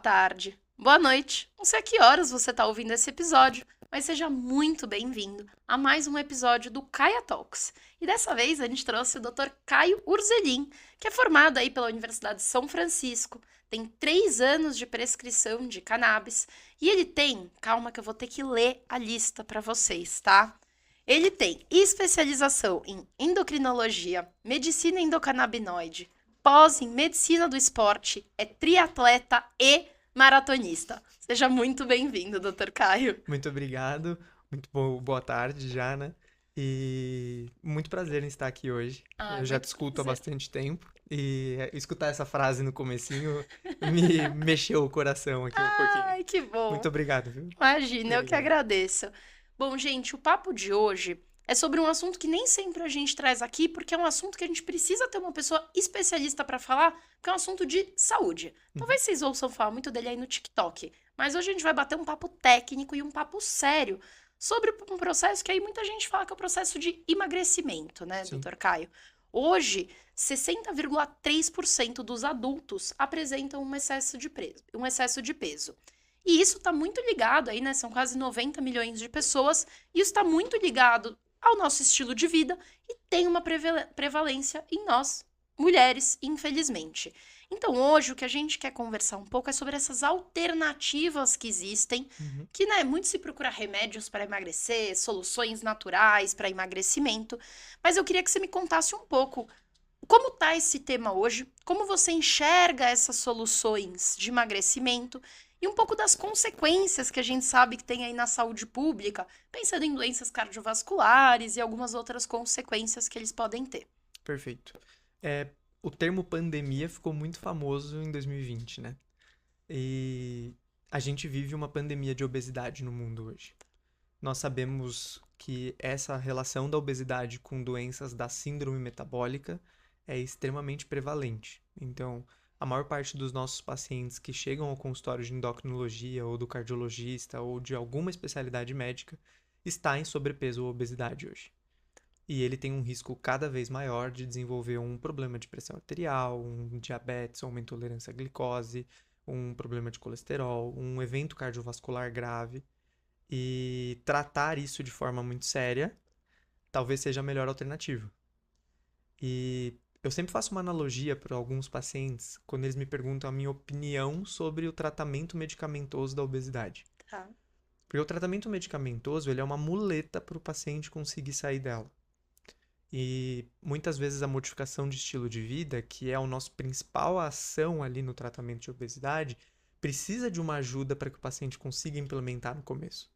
tarde, boa noite. Não sei a que horas você está ouvindo esse episódio, mas seja muito bem-vindo a mais um episódio do Kaia Talks. E dessa vez a gente trouxe o Dr. Caio Urzelin, que é formado aí pela Universidade de São Francisco, tem 3 anos de prescrição de cannabis e ele tem, calma que eu vou ter que ler a lista para vocês, tá? Ele tem especialização em endocrinologia, medicina endocannabinoide, pós em medicina do esporte, é triatleta e maratonista. Seja muito bem-vindo, Dr. Caio. Muito obrigado, boa tarde já, né? E muito prazer em estar aqui hoje. Ah, Eu já te muito escuto há prazer. bastante tempo e escutar essa frase no comecinho me mexeu o coração aqui um pouquinho. Ai, que bom. Muito obrigado, viu? Imagina, eu que Obrigado. agradeço. Bom, gente, o papo de hoje é sobre um assunto que nem sempre a gente traz aqui, porque é um assunto que a gente precisa ter uma pessoa especialista para falar, que é um assunto de saúde. Uhum. Talvez vocês ouçam falar muito dele aí no TikTok, mas hoje a gente vai bater um papo técnico e um papo sério sobre um processo que aí muita gente fala que é o processo de emagrecimento, né, Sim. doutor Caio? Hoje, 60,3% dos adultos apresentam um excesso de peso. E isso está muito ligado aí, né? São quase 90 milhões de pessoas, e isso está muito ligado ao nosso estilo de vida e tem uma prevalência em nós, mulheres, infelizmente. Então, hoje, o que a gente quer conversar um pouco é sobre essas alternativas que existem, Uhum. que, né, muito se procura remédios para emagrecer, soluções naturais para emagrecimento, mas eu queria que você me contasse um pouco como tá esse tema hoje, como você enxerga essas soluções de emagrecimento e um pouco das consequências que a gente sabe que tem aí na saúde pública, pensando em doenças cardiovasculares e algumas outras consequências que eles podem ter. Perfeito. O termo pandemia ficou muito famoso em 2020, né? E a gente vive uma pandemia de obesidade no mundo hoje. Nós sabemos que essa relação da obesidade com doenças da síndrome metabólica é extremamente prevalente. Então, a maior parte dos nossos pacientes que chegam ao consultório de endocrinologia ou do cardiologista ou de alguma especialidade médica está em sobrepeso ou obesidade hoje. E ele tem um risco cada vez maior de desenvolver um problema de pressão arterial, um diabetes ou uma intolerância à glicose, um problema de colesterol, um evento cardiovascular grave. E tratar isso de forma muito séria talvez seja a melhor alternativa. E eu sempre faço uma analogia para alguns pacientes quando eles me perguntam a minha opinião sobre o tratamento medicamentoso da obesidade. Tá. Porque o tratamento medicamentoso ele é uma muleta para o paciente conseguir sair dela. E muitas vezes a modificação de estilo de vida, que é a nossa principal ação ali no tratamento de obesidade, precisa de uma ajuda para que o paciente consiga implementar no começo.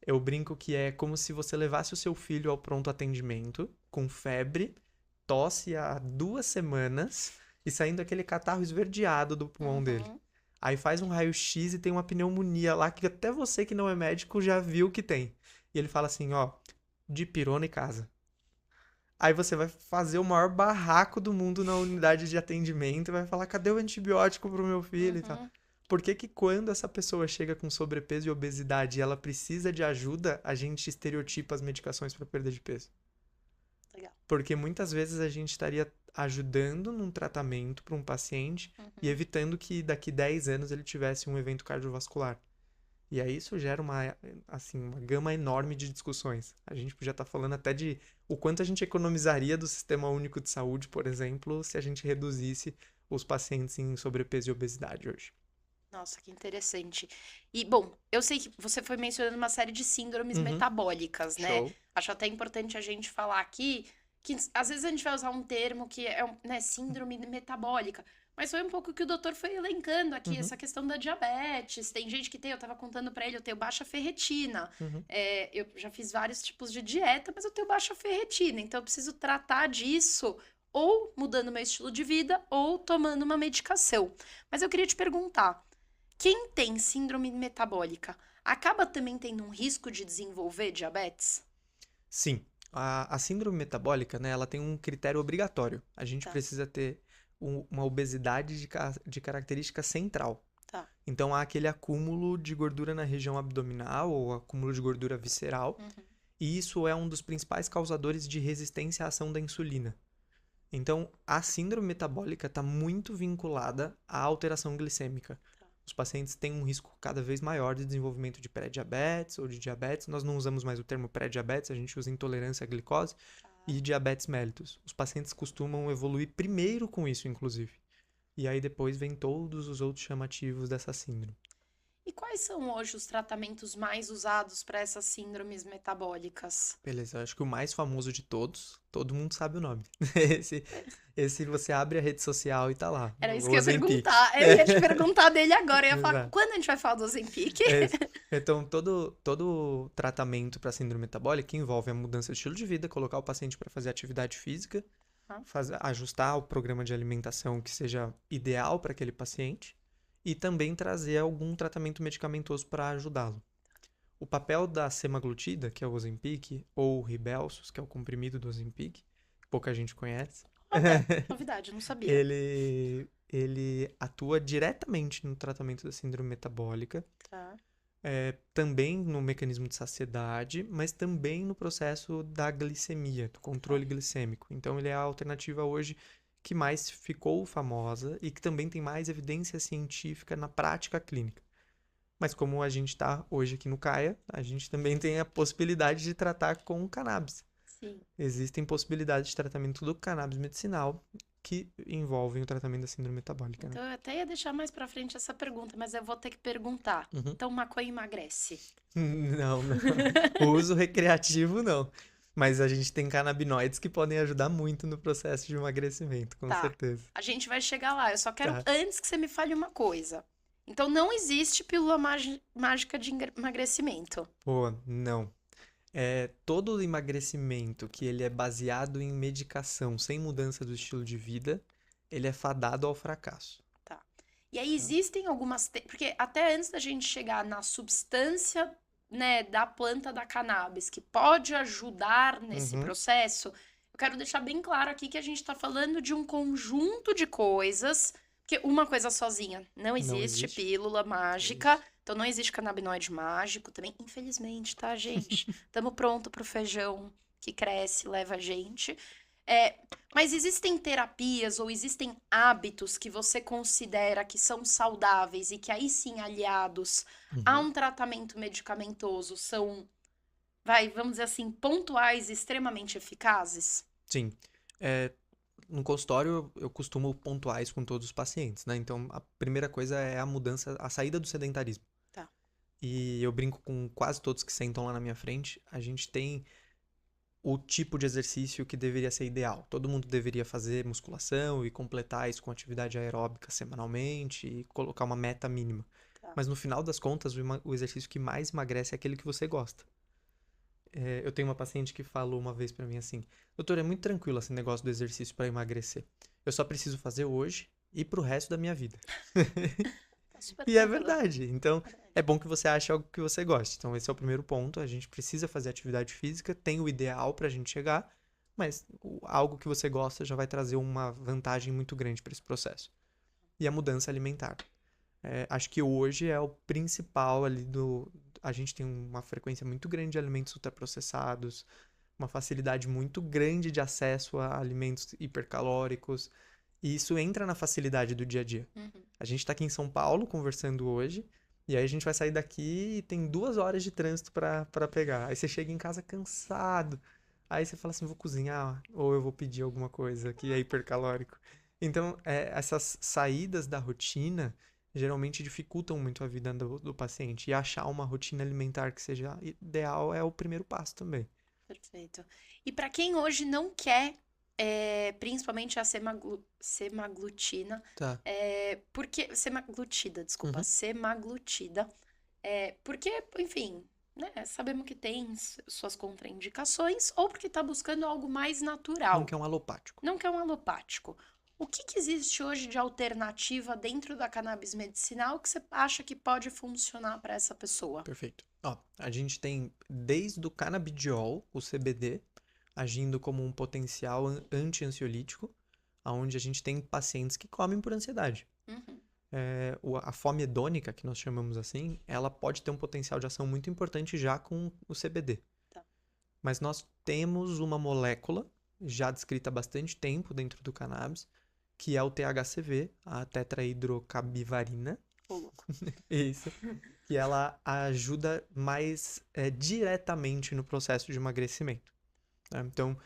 Eu brinco que é como se você levasse o seu filho ao pronto atendimento, com febre, tosse há 2 semanas e saindo aquele catarro esverdeado do pulmão dele. Uhum. Aí faz um raio-x e tem uma pneumonia lá que até você que não é médico já viu que tem. E ele fala assim, ó, dipirona e casa. Aí você vai fazer o maior barraco do mundo na unidade de atendimento e vai falar, cadê o antibiótico pro meu filho e tal. Uhum. Por que que quando essa pessoa chega com sobrepeso e obesidade e ela precisa de ajuda, a gente estereotipa as medicações para perda de peso? Legal. Porque muitas vezes a gente estaria ajudando num tratamento para um paciente e Uhum. evitando que daqui 10 anos ele tivesse um evento cardiovascular. E aí isso gera uma gama enorme de discussões. A gente podia estar falando até de o quanto a gente economizaria do Sistema Único de Saúde, por exemplo, se a gente reduzisse os pacientes em sobrepeso e obesidade hoje. Nossa, que interessante. E, bom, eu sei que você foi mencionando uma série de síndromes Uhum. metabólicas, né? Show. Acho até importante a gente falar aqui que às vezes a gente vai usar um termo que é, né, síndrome metabólica, mas foi um pouco que o doutor foi elencando aqui, Uhum. essa questão da diabetes. Tem gente que tem, eu tava contando pra ele, eu tenho baixa ferritina. Uhum. É, eu já fiz vários tipos de dieta, mas eu tenho baixa ferritina, então eu preciso tratar disso ou mudando meu estilo de vida ou tomando uma medicação. Mas eu queria te perguntar, quem tem síndrome metabólica acaba também tendo um risco de desenvolver diabetes? Sim, a síndrome metabólica, né, ela tem um critério obrigatório. A gente Tá, precisa ter uma obesidade de característica central. tá. Então, há aquele acúmulo de gordura na região abdominal ou acúmulo de gordura visceral, Uhum. e isso é um dos principais causadores de resistência à ação da insulina. Então, a síndrome metabólica está muito vinculada à alteração glicêmica. Tá. os pacientes têm um risco cada vez maior de desenvolvimento de pré-diabetes ou de diabetes. Nós não usamos mais o termo pré-diabetes, a gente usa intolerância à glicose e diabetes mellitus. Os pacientes costumam evoluir primeiro com isso, inclusive. E aí depois vem todos os outros chamativos dessa síndrome. E quais são hoje os tratamentos mais usados para essas síndromes metabólicas? Beleza, eu acho que o mais famoso de todos, todo mundo sabe o nome. Esse você abre a rede social e tá lá. Era isso o que eu ia Ozempic. perguntar. Eu ia te perguntar dele agora. Eu ia falar, Exato. quando a gente vai falar do Ozempic? Então, todo tratamento para síndrome metabólica envolve a mudança de estilo de vida, colocar o paciente para fazer atividade física, ajustar o programa de alimentação que seja ideal para aquele paciente e também trazer algum tratamento medicamentoso para ajudá-lo. O papel da semaglutida, que é o Ozempic, ou o Rybelsus, que é o comprimido do Ozempic, que pouca gente conhece, Olha, novidade, eu não sabia. ele atua diretamente no tratamento da síndrome metabólica, Tá. também no mecanismo de saciedade, mas também no processo da glicemia, do controle glicêmico. Então, ele é a alternativa hoje que mais ficou famosa e que também tem mais evidência científica na prática clínica. Mas como a gente está hoje aqui no CAIA, a gente também tem a possibilidade de tratar com cannabis. Sim. Existem possibilidades de tratamento do cannabis medicinal que envolvem o tratamento da síndrome metabólica. Então, eu até ia deixar mais pra frente essa pergunta, mas eu vou ter que perguntar. Uhum. Então, maconha emagrece? Não. O uso recreativo, não. Mas a gente tem canabinoides que podem ajudar muito no processo de emagrecimento, com certeza. A gente vai chegar lá. Eu só quero, Tá. antes que você me fale uma coisa. Então, não existe pílula mágica de emagrecimento. Pô, não. Todo o emagrecimento que ele é baseado em medicação, sem mudança do estilo de vida, ele é fadado ao fracasso. Tá. E aí existem algumas... Porque até antes da gente chegar na substância, né, da planta da cannabis, que pode ajudar nesse processo, eu quero deixar bem claro aqui que a gente tá falando de um conjunto de coisas, porque uma coisa sozinha não existe pílula mágica, então não existe canabinoide mágico também, infelizmente, tá, gente? Tamo pronto pro feijão que cresce, leva a gente. Mas existem terapias ou existem hábitos que você considera que são saudáveis e que aí sim, aliados a um tratamento medicamentoso, são, vamos dizer assim, pontuais e extremamente eficazes? Sim. No consultório, eu costumo pontuar isso com todos os pacientes, né? Então, a primeira coisa é a mudança, a saída do sedentarismo. Tá. E eu brinco com quase todos que sentam lá na minha frente, a gente tem o tipo de exercício que deveria ser ideal. Todo mundo deveria fazer musculação e completar isso com atividade aeróbica semanalmente e colocar uma meta mínima. Tá. Mas no final das contas, o exercício que mais emagrece é aquele que você gosta. Eu tenho uma paciente que falou uma vez pra mim assim: doutor, é muito tranquilo esse negócio do exercício pra emagrecer. Eu só preciso fazer hoje e pro resto da minha vida. E é verdade. Então, é bom que você ache algo que você goste. Então, esse é o primeiro ponto. A gente precisa fazer atividade física, tem o ideal pra gente chegar, mas algo que você gosta já vai trazer uma vantagem muito grande para esse processo. E a mudança alimentar. Acho que hoje é o principal ali a gente tem uma frequência muito grande de alimentos ultraprocessados, uma facilidade muito grande de acesso a alimentos hipercalóricos, e isso entra na facilidade do dia a dia. A gente tá aqui em São Paulo conversando hoje, e aí a gente vai sair daqui e tem 2 horas de trânsito pra pegar. Aí você chega em casa cansado, aí você fala assim, vou cozinhar, ou eu vou pedir alguma coisa que é hipercalórico. Então, essas saídas da rotina geralmente dificultam muito a vida do paciente. E achar uma rotina alimentar que seja ideal é o primeiro passo também. Perfeito. E para quem hoje não quer, principalmente a semaglutida, Tá. semaglutida, desculpa, semaglutida, porque, enfim, né, sabemos que tem suas contraindicações, ou porque está buscando algo mais natural. Não quer um alopático. Não quer um alopático. O que existe hoje de alternativa dentro da cannabis medicinal que você acha que pode funcionar para essa pessoa? Perfeito. A gente tem desde o canabidiol, o CBD, agindo como um potencial anti-ansiolítico, onde a gente tem pacientes que comem por ansiedade. A fome hedônica, que nós chamamos assim, ela pode ter um potencial de ação muito importante já com o CBD. Tá. Mas nós temos uma molécula já descrita há bastante tempo dentro do cannabis, que é o THCV, a tetrahidrocabivarina, Isso. Que ela ajuda mais diretamente no processo de emagrecimento, né? Então,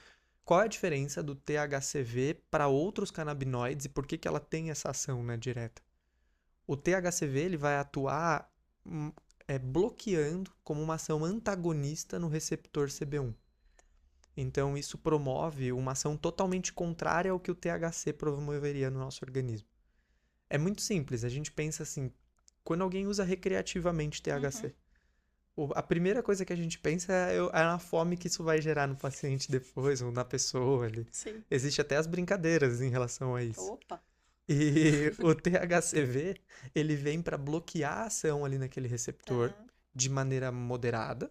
qual é a diferença do THCV para outros canabinoides e por que que ela tem essa ação, né, direta? O THCV ele vai atuar bloqueando como uma ação antagonista no receptor CB1. Então, isso promove uma ação totalmente contrária ao que o THC promoveria no nosso organismo. É muito simples, a gente pensa assim, quando alguém usa recreativamente THC, a primeira coisa que a gente pensa é na fome que isso vai gerar no paciente depois, ou na pessoa ali. Sim. Existe até as brincadeiras em relação a isso. Opa. E o THCV, ele vem para bloquear a ação ali naquele receptor de maneira moderada,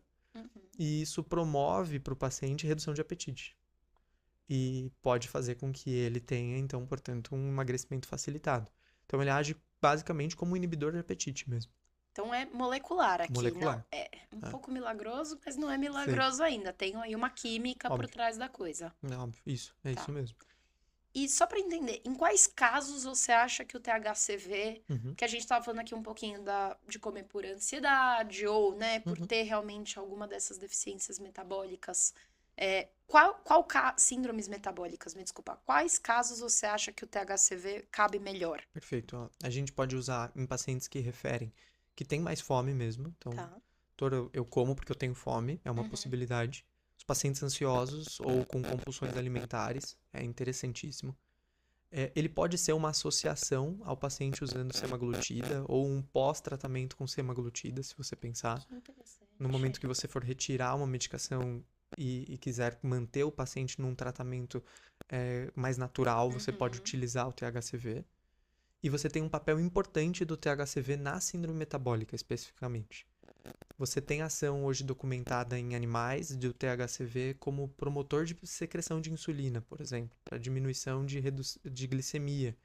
e isso promove para o paciente redução de apetite. E pode fazer com que ele tenha, então, portanto, um emagrecimento facilitado. Então, ele age basicamente como um inibidor de apetite mesmo. Então é molecular aqui. Molecular. Não, é um pouco milagroso, mas não é milagroso ainda. Tem aí uma química por trás da coisa. Óbvio, isso, isso mesmo. E só para entender, em quais casos você acha que o THCV, que a gente estava falando aqui um pouquinho de comer por ansiedade ou, né, por ter realmente alguma dessas deficiências metabólicas, síndromes metabólicas, me desculpa, quais casos você acha que o THCV cabe melhor? Perfeito. Ó, a gente pode usar em pacientes que referem que tem mais fome mesmo. Então, doutor, eu como porque eu tenho fome, é uma possibilidade. Os pacientes ansiosos ou com compulsões alimentares, é interessantíssimo. Ele pode ser uma associação ao paciente usando semaglutida ou um pós-tratamento com semaglutida, se você pensar. No momento que você for retirar uma medicação e quiser manter o paciente num tratamento mais natural, você pode utilizar o THCV. E você tem um papel importante do THCV na síndrome metabólica, especificamente. Você tem ação hoje documentada em animais do THCV como promotor de secreção de insulina, por exemplo, para diminuição de glicemia.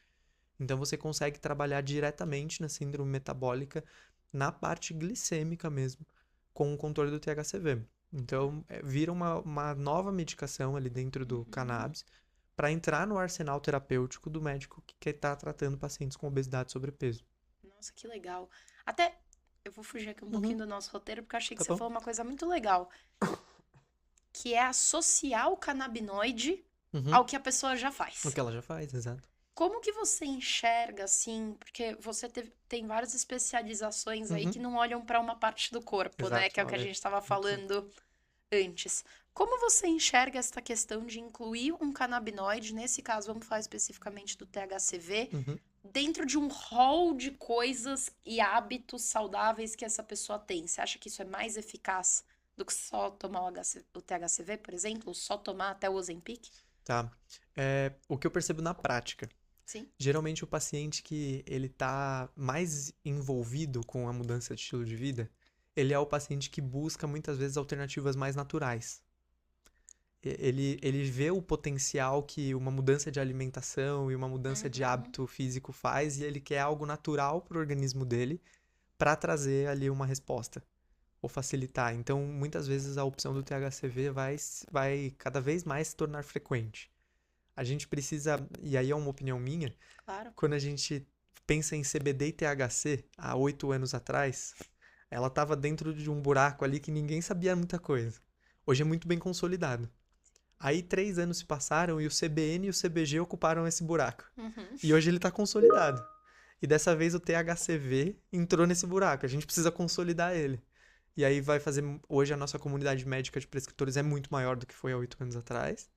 Então, você consegue trabalhar diretamente na síndrome metabólica, na parte glicêmica mesmo, com o controle do THCV. Então, vira uma nova medicação ali dentro do cannabis para entrar no arsenal terapêutico do médico que está tratando pacientes com obesidade e sobrepeso. Nossa, que legal. Até, eu vou fugir aqui um pouquinho do nosso roteiro, porque eu achei que você falou uma coisa muito legal, que é associar o canabinoide ao que a pessoa já faz. O que ela já faz, exato. Como que você enxerga, assim, porque você tem várias especializações aí que não olham para uma parte do corpo, né? Que é o que a gente estava falando antes. Como você enxerga essa questão de incluir um canabinoide, nesse caso vamos falar especificamente do THCV, dentro de um rol de coisas e hábitos saudáveis que essa pessoa tem? Você acha que isso é mais eficaz do que só tomar o THCV, por exemplo? Ou só tomar até o Ozempic? Tá. O que eu percebo na prática. Sim. Geralmente o paciente que ele tá mais envolvido com a mudança de estilo de vida, ele é o paciente que busca muitas vezes alternativas mais naturais. Ele vê o potencial que uma mudança de alimentação e uma mudança de hábito físico faz e ele quer algo natural para o organismo dele para trazer ali uma resposta ou facilitar. Então, muitas vezes a opção do THCV vai cada vez mais se tornar frequente. A gente precisa, e aí é uma opinião minha, quando a gente pensa em CBD e THC há 8 anos atrás, ela estava dentro de um buraco ali que ninguém sabia muita coisa. Hoje é muito bem consolidado. Aí 3 anos se passaram e o CBN e o CBG ocuparam esse buraco. E hoje ele está consolidado. E dessa vez o THCV entrou nesse buraco. A gente precisa consolidar ele. E aí vai fazer... Hoje a nossa comunidade médica de prescritores é muito maior do que foi há 8 anos atrás.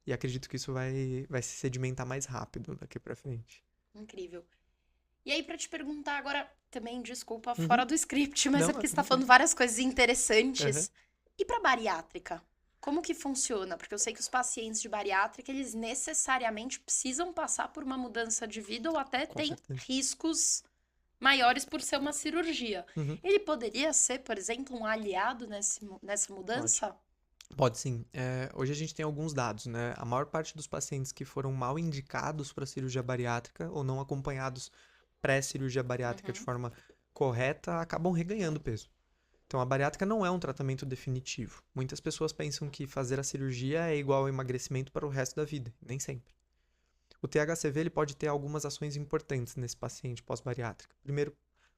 E acredito que isso vai se sedimentar mais rápido daqui pra frente. Incrível. E aí, pra te perguntar agora, também, desculpa, fora do script, mas Não, é porque você tá falando várias coisas interessantes. E pra bariátrica? Como que funciona? Porque eu sei que os pacientes de bariátrica, eles necessariamente precisam passar por uma mudança de vida ou até têm riscos maiores por ser uma cirurgia. Ele poderia ser, por exemplo, um aliado nessa mudança? Pode sim. Hoje a gente tem alguns dados, né? A maior parte dos pacientes que foram mal indicados para cirurgia bariátrica ou não acompanhados pré-cirurgia bariátrica de forma correta acabam reganhando peso. Então, a bariátrica não é um tratamento definitivo. Muitas pessoas pensam que fazer a cirurgia é igual ao emagrecimento para o resto da vida. Nem sempre. O THCV ele pode ter algumas ações importantes nesse paciente pós-bariátrica. Primeiro,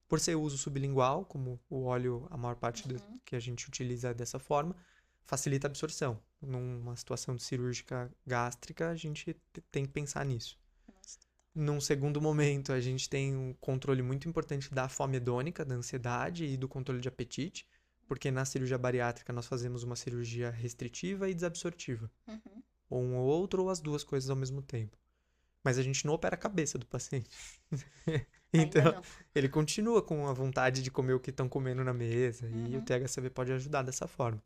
Por ser uso sublingual, como o óleo, a maior parte que a gente utiliza é dessa forma, facilita a absorção. Numa situação cirúrgica gástrica, a gente tem que pensar nisso. Nossa. Num segundo momento, a gente tem um controle muito importante da fome hedônica, da ansiedade e do controle de apetite, porque na cirurgia bariátrica nós fazemos uma cirurgia restritiva e desabsortiva. Ou um ou outro, ou as duas coisas ao mesmo tempo. Mas a gente não opera a cabeça do paciente. Então, Ainda não. ele continua com a vontade de comer o que estão comendo na mesa, e o THCV pode ajudar dessa forma.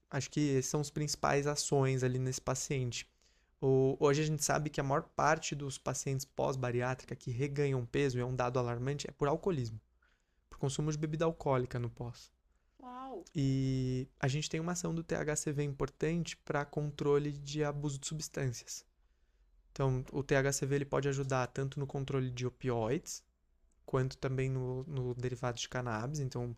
Acho que esses são os principais ações ali nesse paciente. Hoje a gente sabe que a maior parte dos pacientes pós-bariátrica que reganham peso, é um dado alarmante, é por alcoolismo. Por consumo de bebida alcoólica no pós. Uau. E a gente tem uma ação do THCV importante para controle de abuso de substâncias. Então, o THCV ele pode ajudar tanto no controle de opioides, quanto também no derivado de cannabis. Então,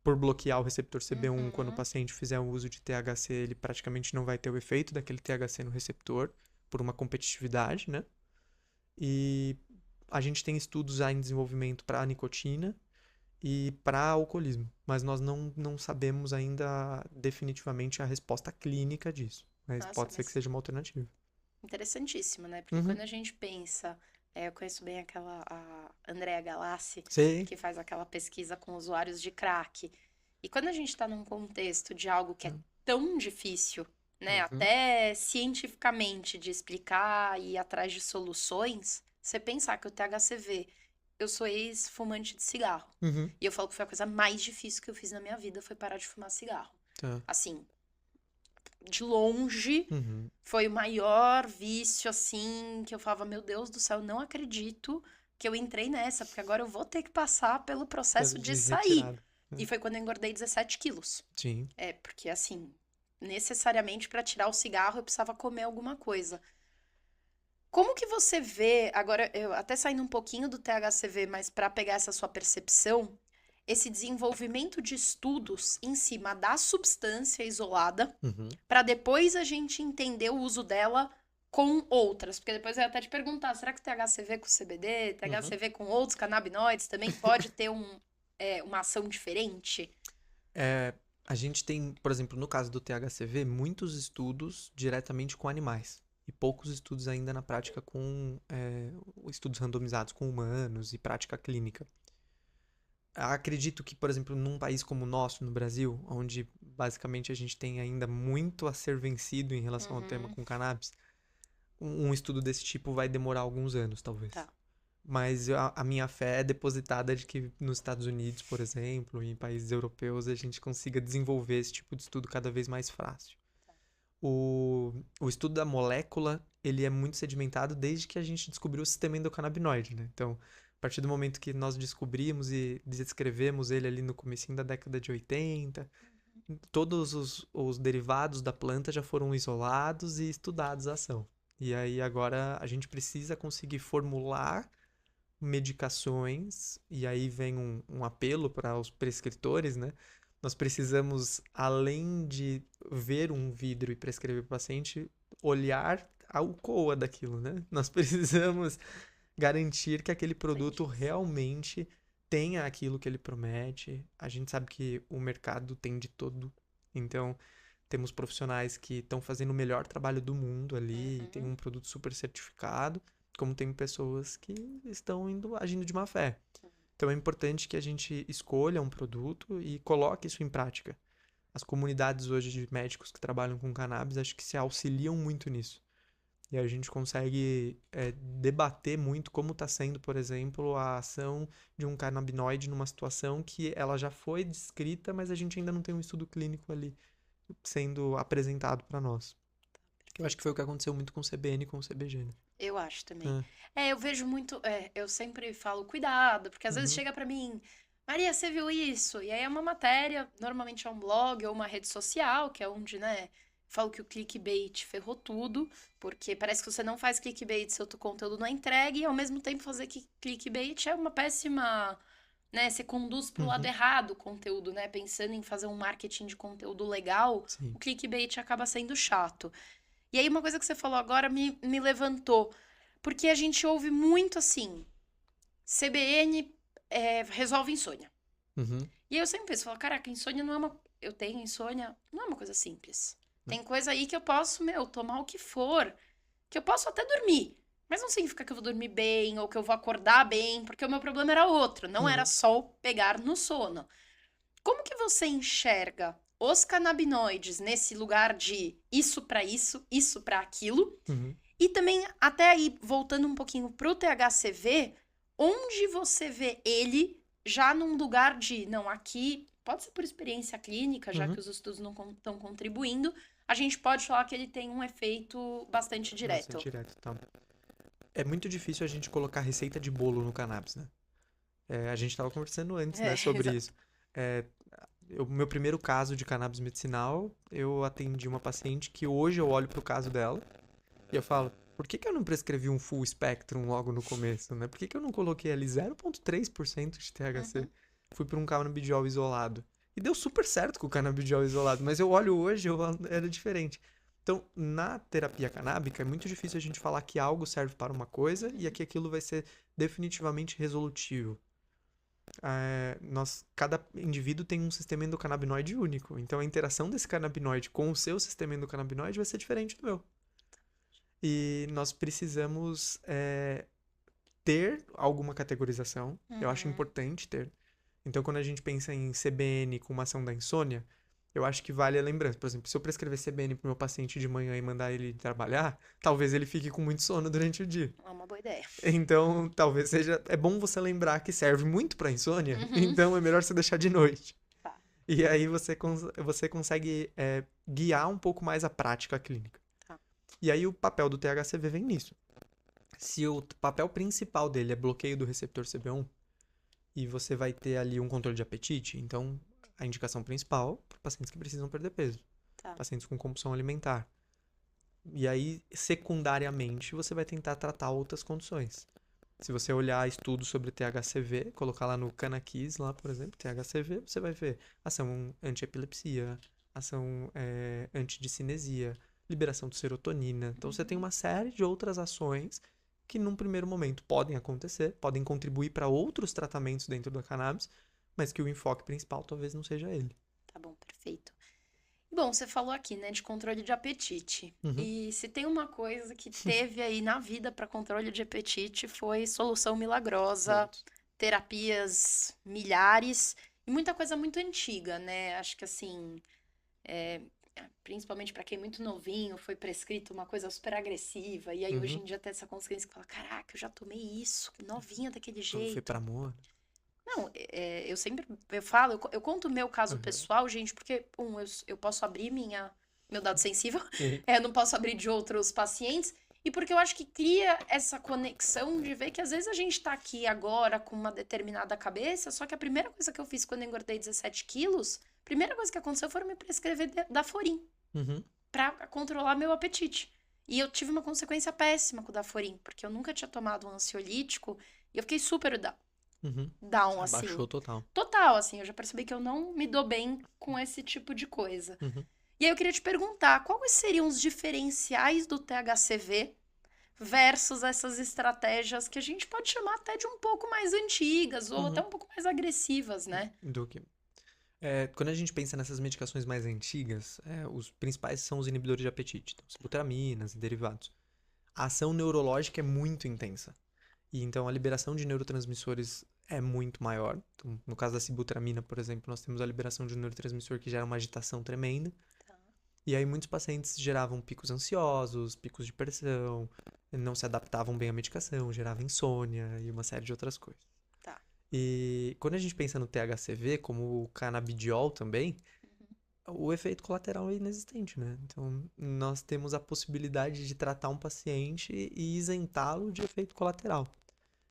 por bloquear o receptor CB1, quando o paciente fizer o uso de THC, ele praticamente não vai ter o efeito daquele THC no receptor, por uma competitividade, né? E a gente tem estudos já em desenvolvimento para nicotina e para alcoolismo, mas nós não sabemos ainda definitivamente a resposta clínica disso. Mas Nossa, pode ser que seja uma alternativa. Interessantíssimo, né? Porque quando a gente pensa... eu conheço bem a Andrea Galassi, Sim. que faz aquela pesquisa com usuários de crack. E quando a gente está num contexto de algo que é tão difícil, né? Até cientificamente de explicar e ir atrás de soluções, você pensar que o THCV... Eu sou ex-fumante de cigarro. E eu falo que foi a coisa mais difícil que eu fiz na minha vida, foi parar de fumar cigarro. Assim, de longe, foi o maior vício, assim, que eu falava, meu Deus do céu, não acredito que eu entrei nessa, porque agora eu vou ter que passar pelo processo de sair. E foi quando eu engordei 17 quilos. Sim. Porque assim, necessariamente para tirar o cigarro eu precisava comer alguma coisa. Como que você vê, agora eu até saindo um pouquinho do THCV, mas para pegar essa sua percepção, esse desenvolvimento de estudos em cima da substância isolada, para depois a gente entender o uso dela com outras? Porque depois eu ia até te perguntar, será que o THCV com CBD, THCV com outros canabinoides também pode ter uma ação diferente? A gente tem, por exemplo, no caso do THCV, muitos estudos diretamente com animais. E poucos estudos ainda na prática com estudos randomizados com humanos e prática clínica. Acredito que, por exemplo, num país como o nosso, no Brasil, onde basicamente a gente tem ainda muito a ser vencido em relação ao tema com cannabis, um estudo desse tipo vai demorar alguns anos, talvez. Mas a minha fé é depositada de que nos Estados Unidos, por exemplo, e em países europeus, a gente consiga desenvolver esse tipo de estudo cada vez mais fácil. O estudo da molécula, ele é muito sedimentado desde que a gente descobriu o sistema endocannabinoide, né? Então, a partir do momento que nós descobrimos e descrevemos ele ali no comecinho da década de 80, todos os derivados da planta já foram isolados e estudados a ação. E aí agora a gente precisa conseguir formular medicações, e aí vem um apelo para os prescritores, né? Nós precisamos, além de ver um vidro e prescrever para o paciente, olhar a alcoa daquilo, né? Nós precisamos garantir que aquele produto realmente tenha aquilo que ele promete. A gente sabe que o mercado tem de todo. Então, temos profissionais que estão fazendo o melhor trabalho do mundo ali, e tem um produto super certificado, como tem pessoas que estão agindo de má fé. Então é importante que a gente escolha um produto e coloque isso em prática. As comunidades hoje de médicos que trabalham com cannabis, acho que se auxiliam muito nisso. E a gente consegue debater muito como está sendo, por exemplo, a ação de um canabinoide numa situação que ela já foi descrita, mas a gente ainda não tem um estudo clínico ali sendo apresentado para nós. Eu acho que foi o que aconteceu muito com o CBN e com o CBG, né? Eu acho também. Eu vejo muito... eu sempre falo, cuidado, porque às vezes chega pra mim, Maria, você viu isso? E aí é uma matéria, normalmente é um blog ou uma rede social, que é onde, né, falo que o clickbait ferrou tudo, porque parece que você não faz clickbait se o teu conteúdo não é entregue, e ao mesmo tempo fazer clickbait é uma péssima... né, você conduz pro lado errado o conteúdo, né? Pensando em fazer um marketing de conteúdo legal, Sim. O clickbait acaba sendo chato. E aí uma coisa que você falou agora me levantou, porque a gente ouve muito assim, CBN resolve insônia. Uhum. E aí eu sempre penso, falo, caraca, insônia não é uma... Eu tenho insônia, não é uma coisa simples. Tem coisa aí que eu posso, tomar o que for, que eu posso até dormir. Mas não significa que eu vou dormir bem ou que eu vou acordar bem, porque o meu problema era outro, não era só o pegar no sono. Como que você enxerga os canabinoides nesse lugar de isso pra aquilo? Uhum. E também, até aí, voltando um pouquinho pro THCV, onde você vê ele já num lugar de, não, aqui, pode ser por experiência clínica, já que os estudos não estão contribuindo, a gente pode falar que ele tem um efeito bastante direto. Bastante direto, tá. É muito difícil a gente colocar receita de bolo no cannabis, né? A gente tava conversando antes, né, sobre exato. isso. O meu primeiro caso de cannabis medicinal, eu atendi uma paciente que hoje eu olho pro caso dela e eu falo, por que que eu não prescrevi um full spectrum logo no começo, né? Por que que eu não coloquei ali 0,3% de THC? Fui para um canabidiol isolado. E deu super certo com o canabidiol isolado, mas eu olho hoje, era diferente. Então, na terapia canábica, é muito difícil a gente falar que algo serve para uma coisa e que aquilo vai ser definitivamente resolutivo. Cada indivíduo tem um sistema endocannabinoide único. Então, a interação desse canabinoide com o seu sistema endocannabinoide vai ser diferente do meu. E nós precisamos ter alguma categorização. Eu acho importante ter. Então, quando a gente pensa em CBN com uma ação da insônia, eu acho que vale a lembrança. Por exemplo, se eu prescrever CBN pro meu paciente de manhã e mandar ele trabalhar, talvez ele fique com muito sono durante o dia. É uma boa ideia. Então, talvez seja... É bom você lembrar que serve muito pra insônia, então é melhor você deixar de noite. Tá. E aí você consegue guiar um pouco mais a prática clínica. Tá. E aí o papel do THCV vem nisso. Se o papel principal dele é bloqueio do receptor CB1, e você vai ter ali um controle de apetite, então a indicação principal para pacientes que precisam perder peso. Tá. Pacientes com compulsão alimentar. E aí, secundariamente, você vai tentar tratar outras condições. Se você olhar estudos sobre THCV, colocar lá no Canaquis, lá, por exemplo, THCV, você vai ver ação anti-epilepsia, ação antidiscinesia, liberação de serotonina. Então, você tem uma série de outras ações que, num primeiro momento, podem acontecer, podem contribuir para outros tratamentos dentro da cannabis, mas que o enfoque principal talvez não seja ele. Tá bom, perfeito. Bom, você falou aqui, né, de controle de apetite. E se tem uma coisa que teve aí na vida para controle de apetite foi solução milagrosa, terapias milhares e muita coisa muito antiga, né? Acho que assim, principalmente para quem é muito novinho, foi prescrito uma coisa super agressiva e aí hoje em dia tem essa consciência que fala, caraca, eu já tomei isso, novinha daquele jeito. Foi para amor. Não, eu falo, eu conto o meu caso pessoal, gente, porque, eu posso abrir meu dado sensível, eu não posso abrir de outros pacientes, e porque eu acho que cria essa conexão de ver que às vezes a gente tá aqui agora com uma determinada cabeça, só que a primeira coisa que eu fiz quando eu engordei 17 quilos, a primeira coisa que aconteceu foi me prescrever Daforin, pra controlar meu apetite. E eu tive uma consequência péssima com o Daforin, porque eu nunca tinha tomado um ansiolítico, e eu fiquei super down, assim. Baixou total. Total, assim, eu já percebi que eu não me dou bem com esse tipo de coisa. E aí eu queria te perguntar, quais seriam os diferenciais do THCV versus essas estratégias que a gente pode chamar até de um pouco mais antigas ou até um pouco mais agressivas, né? Quando a gente pensa nessas medicações mais antigas, os principais são os inibidores de apetite, então, sibutaminas e derivados. A ação neurológica é muito intensa. E então a liberação de neurotransmissores é muito maior. Então, no caso da sibutramina, por exemplo, nós temos a liberação de um neurotransmissor que gera uma agitação tremenda. E aí muitos pacientes geravam picos ansiosos, picos de pressão, não se adaptavam bem à medicação, gerava insônia e uma série de outras coisas. E quando a gente pensa no THCV, como o canabidiol também, o efeito colateral é inexistente, né? Então, nós temos a possibilidade de tratar um paciente e isentá-lo de efeito colateral.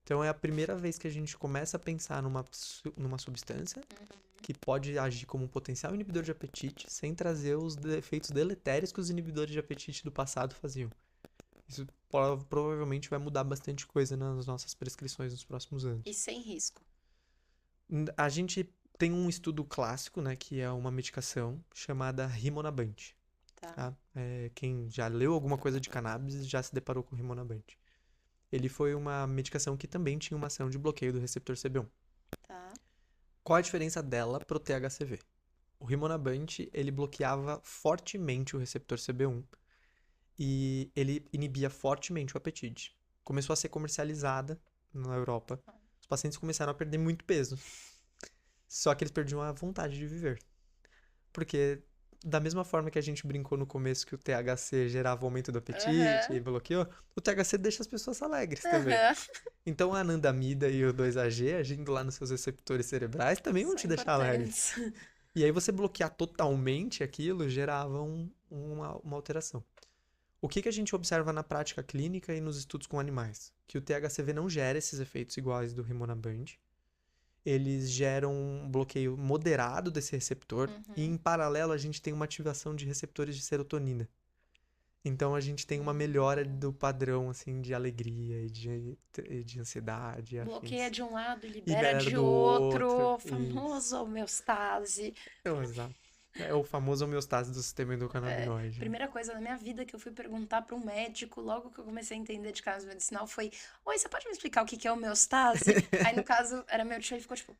Então, é a primeira vez que a gente começa a pensar numa substância que pode agir como um potencial inibidor de apetite sem trazer os efeitos deletérios que os inibidores de apetite do passado faziam. Isso provavelmente vai mudar bastante coisa nas nossas prescrições nos próximos anos. E sem risco. A gente tem um estudo clássico, né, que é uma medicação chamada Rimonabant. Tá? Quem já leu alguma coisa de cannabis já se deparou com Rimonabant. Ele foi uma medicação que também tinha uma ação de bloqueio do receptor CB1. Qual a diferença dela pro THCV? O rimonabant, ele bloqueava fortemente o receptor CB1 e ele inibia fortemente o apetite. Começou a ser comercializada na Europa. Os pacientes começaram a perder muito peso. Só que eles perdiam a vontade de viver. Porque, da mesma forma que a gente brincou no começo que o THC gerava aumento do apetite e bloqueou, o THC deixa as pessoas alegres também. Então, a anandamida e o 2-AG, agindo lá nos seus receptores cerebrais, também vão te deixar alegre. E aí, você bloquear totalmente aquilo gerava uma alteração. O que a gente observa na prática clínica e nos estudos com animais? Que o THCV não gera esses efeitos iguais do rimonabant. Eles geram um bloqueio moderado desse receptor e, em paralelo, a gente tem uma ativação de receptores de serotonina. Então, a gente tem uma melhora do padrão, assim, de alegria e de ansiedade. Bloqueia de um lado e Libera libera de do outro. outro. Famoso homeostase. Exato. É o famoso homeostase do sistema endocannabinoide. Primeira coisa na minha vida que eu fui perguntar para um médico, logo que eu comecei a entender de cannabis medicinal, foi: Oi, você pode me explicar o que é homeostase? Aí, no caso, era meu tio, ele ficou tipo: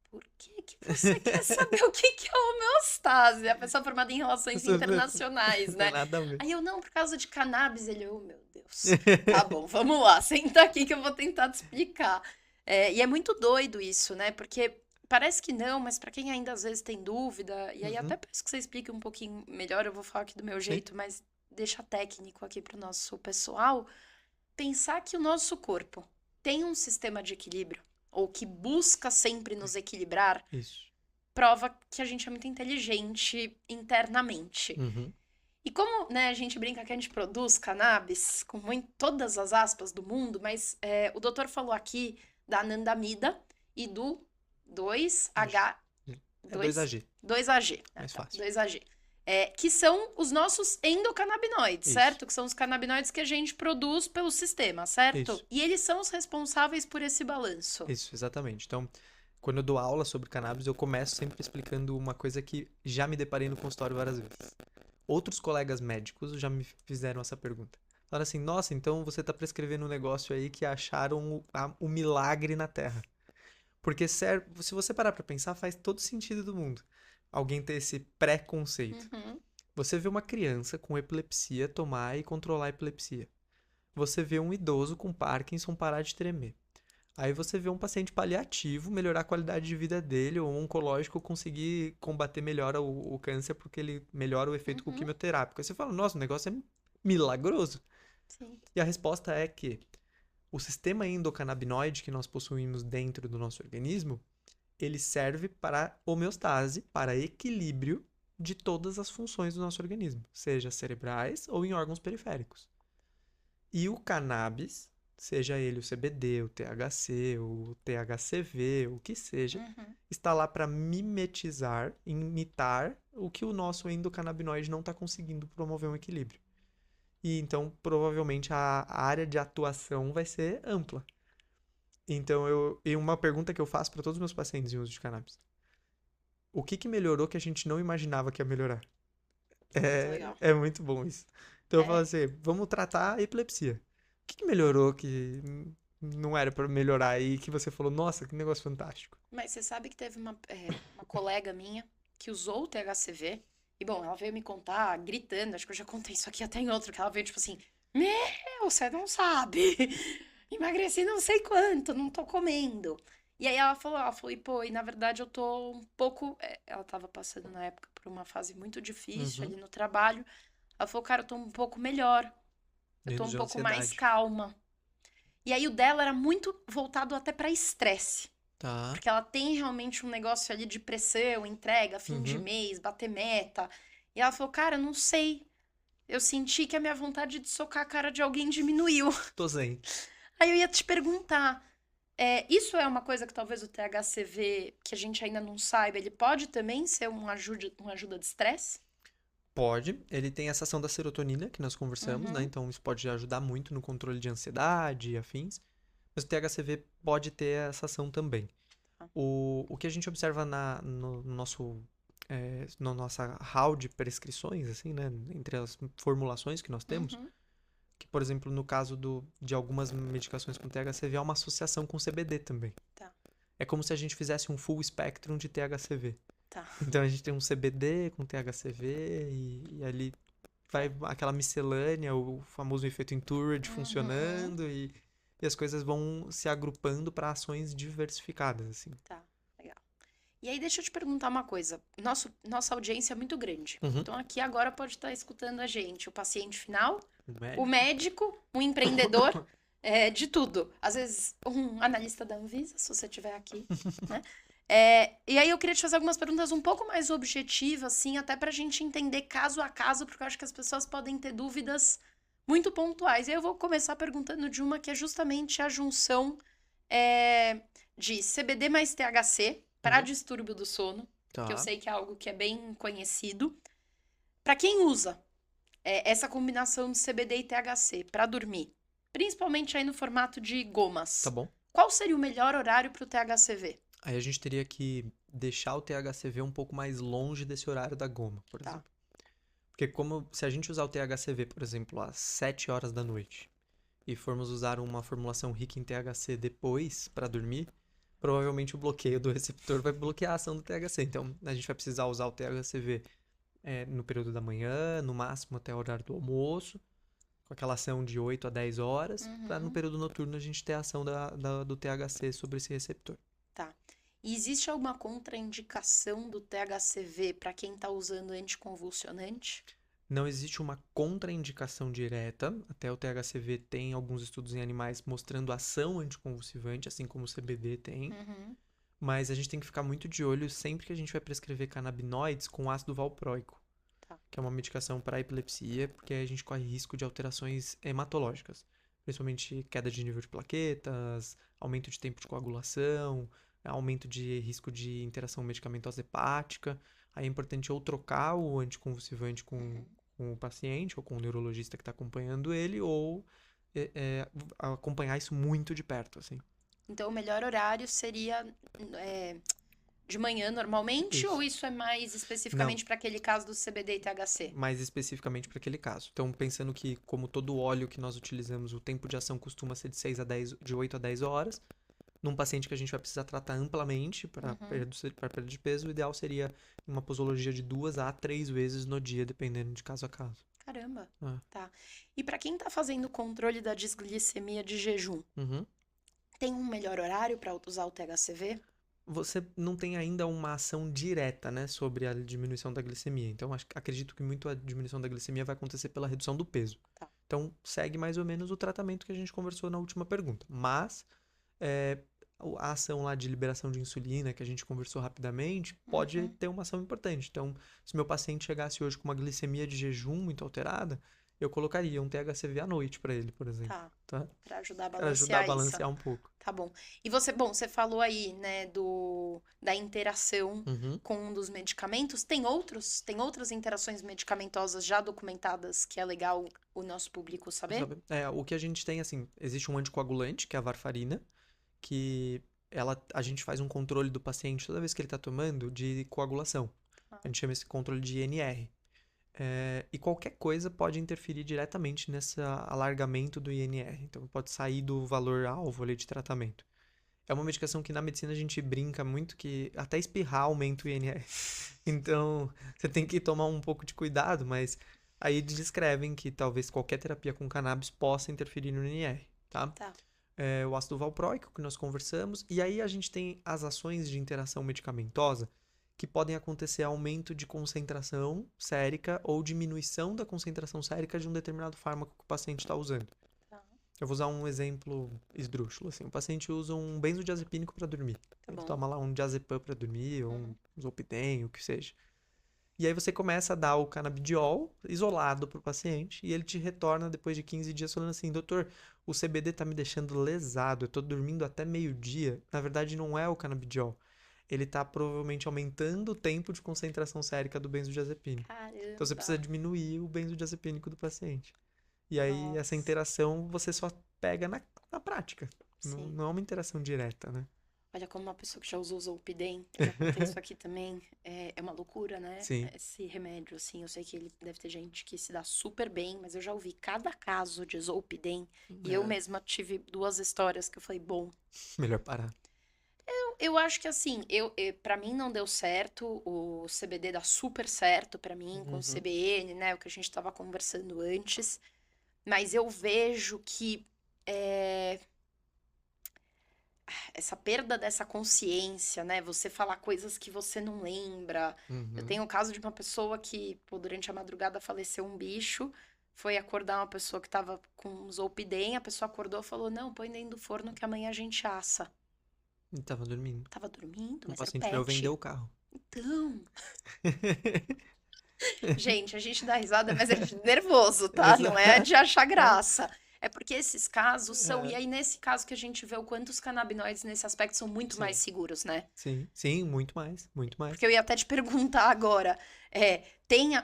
Por que você quer saber o que é homeostase? A pessoa formada em relações internacionais, né? Nada a ver. Aí eu, não, por causa de cannabis. Ele, oh, meu Deus. Tá bom, vamos lá, senta aqui que eu vou tentar te explicar. E é muito doido isso, né? Porque parece que não, mas pra quem ainda às vezes tem dúvida, e aí até peço que você explique um pouquinho melhor, eu vou falar aqui do meu jeito, mas deixa técnico aqui pro nosso pessoal, pensar que o nosso corpo tem um sistema de equilíbrio, ou que busca sempre nos equilibrar, Isso. prova que a gente é muito inteligente internamente. E como, né, a gente brinca que a gente produz cannabis com todas as aspas do mundo, mas o doutor falou aqui da anandamida e do 2H... 2AG. 2AG. Mais fácil. 2AG. Que são os nossos endocannabinoides, certo? Que são os canabinoides que a gente produz pelo sistema, certo? Isso. E eles são os responsáveis por esse balanço. Isso, exatamente. Então, quando eu dou aula sobre cannabis, eu começo sempre explicando uma coisa que já me deparei no consultório várias vezes. Outros colegas médicos já me fizeram essa pergunta. Falaram assim: nossa, então você está prescrevendo um negócio aí que acharam o milagre na Terra. Porque se você parar para pensar, faz todo sentido do mundo alguém ter esse preconceito. Você vê uma criança com epilepsia tomar e controlar a epilepsia. Você vê um idoso com Parkinson parar de tremer. Aí você vê um paciente paliativo melhorar a qualidade de vida dele, ou um oncológico conseguir combater melhor o câncer porque ele melhora o efeito com quimioterápico. Aí você fala: nossa, o negócio é milagroso. Sim. E a resposta é que o sistema endocannabinoide que nós possuímos dentro do nosso organismo, ele serve para homeostase, para equilíbrio de todas as funções do nosso organismo, seja cerebrais ou em órgãos periféricos. E o cannabis, seja ele o CBD, o THC, o THCV, o que seja, está lá para mimetizar, imitar o que o nosso endocannabinoide não está conseguindo promover um equilíbrio. E então, provavelmente, a área de atuação vai ser ampla. Então, e uma pergunta que eu faço para todos os meus pacientes em uso de cannabis: o que melhorou que a gente não imaginava que ia melhorar? É muito bom isso. Então, eu falo assim: vamos tratar a epilepsia. O que melhorou que não era para melhorar aí, que você falou: nossa, que negócio fantástico? Mas você sabe que teve uma colega minha que usou o THCV. E, bom, ela veio me contar, gritando, acho que eu já contei isso aqui até em outro, que ela veio tipo assim: meu, você não sabe, emagreci não sei quanto, não tô comendo. E aí ela falou, e pô, e na verdade eu tô um pouco... ela tava passando na época por uma fase muito difícil ali no trabalho. Ela falou: cara, eu tô um pouco melhor, eu tô um pouco mais calma. E aí o dela era muito voltado até pra estresse. Tá. Porque ela tem realmente um negócio ali de pressão, entrega, fim de mês, bater meta. E ela falou: cara, não sei. Eu senti que a minha vontade de socar a cara de alguém diminuiu. Tô zen. Aí eu ia te perguntar, isso é uma coisa que talvez o THCV, que a gente ainda não saiba, ele pode também ser uma ajuda de estresse? Pode. Ele tem essa ação da serotonina que nós conversamos, né? Então isso pode ajudar muito no controle de ansiedade e afins. Mas o THCV pode ter essa ação também. O que a gente observa na nossa hall de prescrições, assim, né? Entre as formulações que nós temos, que, por exemplo, no caso de algumas medicações com THCV, há uma associação com CBD também. Tá. É como se a gente fizesse um full spectrum de THCV. Tá. Então a gente tem um CBD com THCV e ali vai aquela miscelânea, o famoso efeito entourage funcionando e as coisas vão se agrupando para ações diversificadas, assim. Tá, legal. E aí, deixa eu te perguntar uma coisa. Nossa audiência é muito grande. Uhum. Então, aqui agora pode estar escutando a gente, o paciente final, O o médico, o empreendedor, de tudo. Às vezes, um analista da Anvisa, se você estiver aqui, né? E aí, eu queria te fazer algumas perguntas um pouco mais objetivas, assim, até pra gente entender caso a caso, porque eu acho que as pessoas podem ter dúvidas muito pontuais. E aí, eu vou começar perguntando de uma que é justamente a junção de CBD mais THC para distúrbio do sono, que eu sei que é algo que é bem conhecido. Para quem usa essa combinação de CBD e THC para dormir, principalmente aí no formato de gomas, Tá bom. qual seria o melhor horário para o THCV? Aí a gente teria que deixar o THCV um pouco mais longe desse horário da goma, por exemplo. Porque se a gente usar o THCV, por exemplo, às 7 horas da noite e formos usar uma formulação rica em THC depois para dormir, provavelmente o bloqueio do receptor vai bloquear a ação do THC. Então, a gente vai precisar usar o THCV no período da manhã, no máximo até o horário do almoço, com aquela ação de 8 a 10 horas, para no período noturno a gente ter a ação do THC sobre esse receptor. Tá. E existe alguma contraindicação do THCV para quem está usando anticonvulsionante? Não existe uma contraindicação direta, até o THCV tem alguns estudos em animais mostrando ação anticonvulsivante, assim como o CBD tem, mas a gente tem que ficar muito de olho sempre que a gente vai prescrever canabinoides com ácido valproico, que é uma medicação para epilepsia, porque a gente corre risco de alterações hematológicas, principalmente queda de nível de plaquetas, aumento de tempo de coagulação, aumento de risco de interação medicamentosa hepática. Aí é importante ou trocar o anticonvulsivante com o paciente ou com o neurologista que está acompanhando ele, ou acompanhar isso muito de perto, assim. Então, o melhor horário seria de manhã normalmente, Isso. ou isso é mais especificamente para aquele caso do CBD e THC? Mais especificamente para aquele caso. Então, pensando que, como todo óleo que nós utilizamos, o tempo de ação costuma ser de 8 a 10 horas, num paciente que a gente vai precisar tratar amplamente para perda de peso, o ideal seria uma posologia de 2 a 3 vezes no dia, dependendo de caso a caso. Caramba, tá. E para quem tá fazendo o controle da desglicemia de jejum, tem um melhor horário para usar o THCV? Você não tem ainda uma ação direta, né, sobre a diminuição da glicemia. Então, acredito que muito a diminuição da glicemia vai acontecer pela redução do peso. Tá. Então, segue mais ou menos o tratamento que a gente conversou na última pergunta. Mas, a ação lá de liberação de insulina, que a gente conversou rapidamente, pode ter uma ação importante. Então, se meu paciente chegasse hoje com uma glicemia de jejum muito alterada, eu colocaria um THCV à noite para ele, por exemplo. Tá. Para ajudar a Pra balancear ajudar a isso. balancear um pouco. Tá bom. E você falou aí, né, da interação com um dos medicamentos. Tem outras interações medicamentosas já documentadas que é legal o nosso público saber? O que a gente tem, assim, existe um anticoagulante, que é a varfarina, que a gente faz um controle do paciente toda vez que ele está tomando de coagulação. A gente chama esse controle de INR. E qualquer coisa pode interferir diretamente nesse alargamento do INR. Então, pode sair do valor alvo ali de tratamento. É uma medicação que na medicina a gente brinca muito que até espirrar aumenta o INR. Então, você tem que tomar um pouco de cuidado, mas aí descrevem que talvez qualquer terapia com cannabis possa interferir no INR, tá? O ácido valproico, que nós conversamos, e aí a gente tem as ações de interação medicamentosa que podem acontecer aumento de concentração sérica ou diminuição da concentração sérica de um determinado fármaco que o paciente está usando. Eu vou usar um exemplo esdrúxulo, assim. O paciente usa um benzodiazepínico para dormir. Ele toma lá um diazepam para dormir, ou um zolpidem, o que seja. E aí você começa a dar o canabidiol isolado pro paciente e ele te retorna depois de 15 dias falando assim, doutor, o CBD tá me deixando lesado, eu tô dormindo até meio-dia. Na verdade, não é o canabidiol. Ele tá provavelmente aumentando o tempo de concentração sérica do benzodiazepínico. Caramba. Então você precisa diminuir o benzodiazepínico do paciente. E aí essa interação você só pega na prática. Não é uma interação direta, né? Olha, como uma pessoa que já usou Zolpidem, eu já contei isso aqui também, é uma loucura, né? Sim. Esse remédio, assim, eu sei que ele deve ter gente que se dá super bem, mas eu já ouvi cada caso de Zolpidem, e eu mesma tive 2 histórias que eu falei, bom... Melhor parar. Eu acho que assim, para mim não deu certo, o CBD dá super certo pra mim com o Uhum. CBN, né, o que a gente tava conversando antes, mas eu vejo que é, essa perda dessa consciência, né, você falar coisas que você não lembra. Eu Uhum. tenho o caso de uma pessoa que, pô, durante a madrugada faleceu um bicho, foi acordar uma pessoa que tava com Zolpidem, a pessoa acordou e falou, não, põe dentro do forno que amanhã a gente assa. E tava dormindo. Tava dormindo, Um mas era o paciente meu vendeu pet. o carro. Então, gente, a gente dá risada, mas é de nervoso, tá? Não é Exato. de achar graça. É porque esses casos são. E É, aí, nesse caso que a gente vê o quanto os canabinoides nesse aspecto são muito mais sim, seguros, né? sim, sim, muito mais, muito mais. Porque eu ia até te perguntar agora.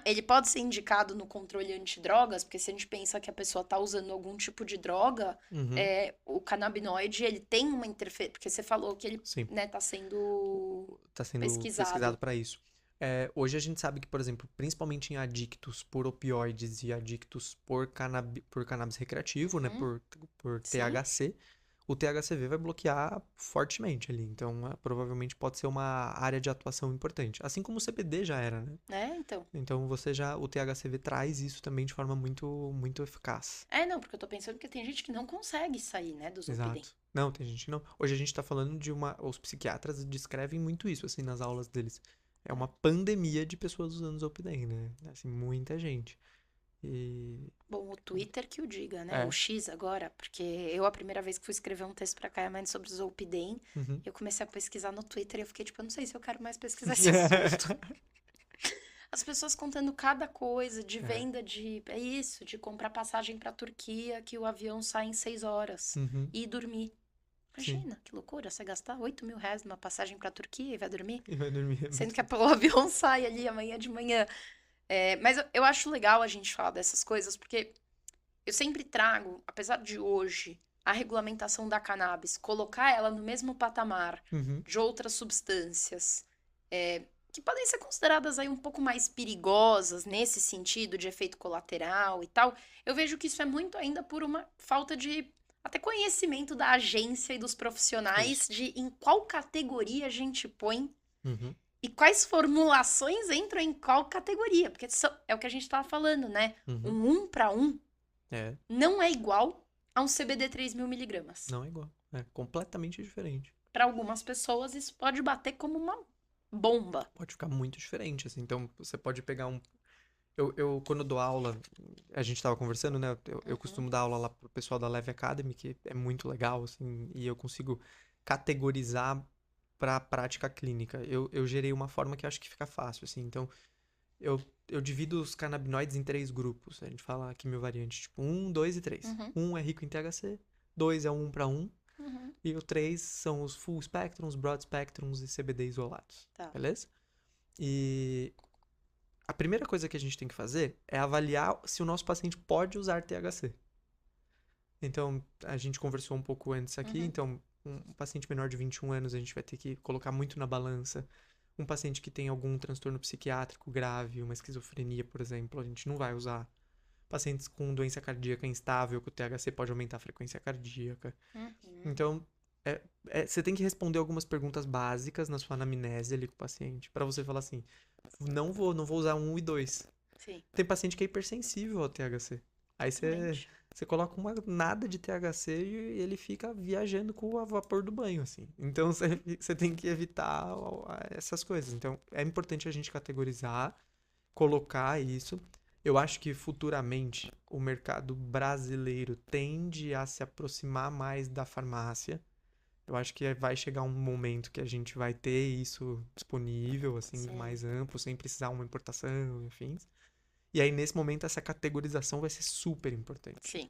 Ele pode ser indicado no controle antidrogas, porque se a gente pensa que a pessoa tá usando algum tipo de droga, Uhum, o canabinoide, ele tem uma interferência. Porque você falou que ele, sim, né, tá sendo tá sendo pesquisado pesquisado. para isso. Hoje a gente sabe que, por exemplo, principalmente em adictos por opioides e adictos por cannabis recreativo, né, Uhum, por sim. THC, o THCV vai bloquear fortemente ali. Então, provavelmente pode ser uma área de atuação importante. Assim como o CBD já era, né? Então. Então, o THCV traz isso também de forma muito, muito eficaz. Não, porque eu tô pensando que tem gente que não consegue sair, né, do Zolpidem. Exato. Não, tem gente que não. Hoje a gente tá falando de uma. Os psiquiatras descrevem muito isso, assim, nas aulas deles. É uma pandemia de pessoas usando Zolpidem, né? Assim, muita gente. E. Bom, o Twitter que o diga, né? O É. X agora, porque eu, a primeira vez que fui escrever um texto pra Kaya Mind sobre o Zolpidem, Uhum. eu comecei a pesquisar no Twitter e eu fiquei tipo, eu não sei se eu quero mais pesquisar esse assunto. As pessoas contando cada coisa de É. venda de. É isso, de comprar passagem pra Turquia, que o avião sai em 6 horas. Uhum. E dormir. Sim. Imagina, que loucura, você gastar 8.000 reais numa passagem pra Turquia e vai dormir? E vai dormir. É Sendo muito que bom. o avião sai ali amanhã de manhã. Mas eu acho legal a gente falar dessas coisas, porque eu sempre trago, apesar de hoje, a regulamentação da cannabis, colocar ela no mesmo patamar Uhum. de outras substâncias, que podem ser consideradas aí um pouco mais perigosas nesse sentido de efeito colateral e tal. Eu vejo que isso é muito ainda por uma falta de até conhecimento da agência e dos profissionais Isso. de em qual categoria a gente põe Uhum. e quais formulações entram em qual categoria? Porque é o que a gente estava falando, né? Uhum. Um para um É. não é igual a um CBD 3.000 miligramas. Não é igual. É completamente diferente. Para algumas pessoas, isso pode bater como uma bomba. Pode ficar muito diferente, assim. Então, você pode pegar um. Quando dou aula, a gente tava conversando, né? Eu Uhum, costumo dar aula lá pro pessoal da Leve Academy, que é muito legal, assim, e eu consigo categorizar pra prática clínica. Eu gerei uma forma que eu acho que fica fácil, assim. Então, eu divido os canabinoides em 3 grupos. A gente fala quimiovariante, tipo 1, 2 e 3. uhum, 1 é rico em THC, 2 é 1 para 1, uhum. e o 3 são os full spectrums, broad spectrums e CBD isolados. Tá. Beleza? E a primeira coisa que a gente tem que fazer é avaliar se o nosso paciente pode usar THC. Então, a gente conversou um pouco antes aqui, Uhum, então, um paciente menor de 21 anos a gente vai ter que colocar muito na balança. Um paciente que tem algum transtorno psiquiátrico grave, uma esquizofrenia, por exemplo, a gente não vai usar. Pacientes com doença cardíaca instável, que o THC pode aumentar a frequência cardíaca. uhum. Então, você tem que responder algumas perguntas básicas na sua anamnese ali com o paciente, para você falar assim, não vou usar 1 e 2. Sim, Tem paciente que é hipersensível ao THC. Aí exatamente. você coloca uma nada de THC e ele fica viajando com o vapor do banho, assim. Então você tem que evitar essas coisas. Então é importante a gente categorizar, colocar isso. Eu acho que futuramente o mercado brasileiro tende a se aproximar mais da farmácia. Eu acho que vai chegar um momento que a gente vai ter isso disponível, assim, Sim, mais amplo, sem precisar uma importação, enfim. E aí, nesse momento, essa categorização vai ser super importante. sim.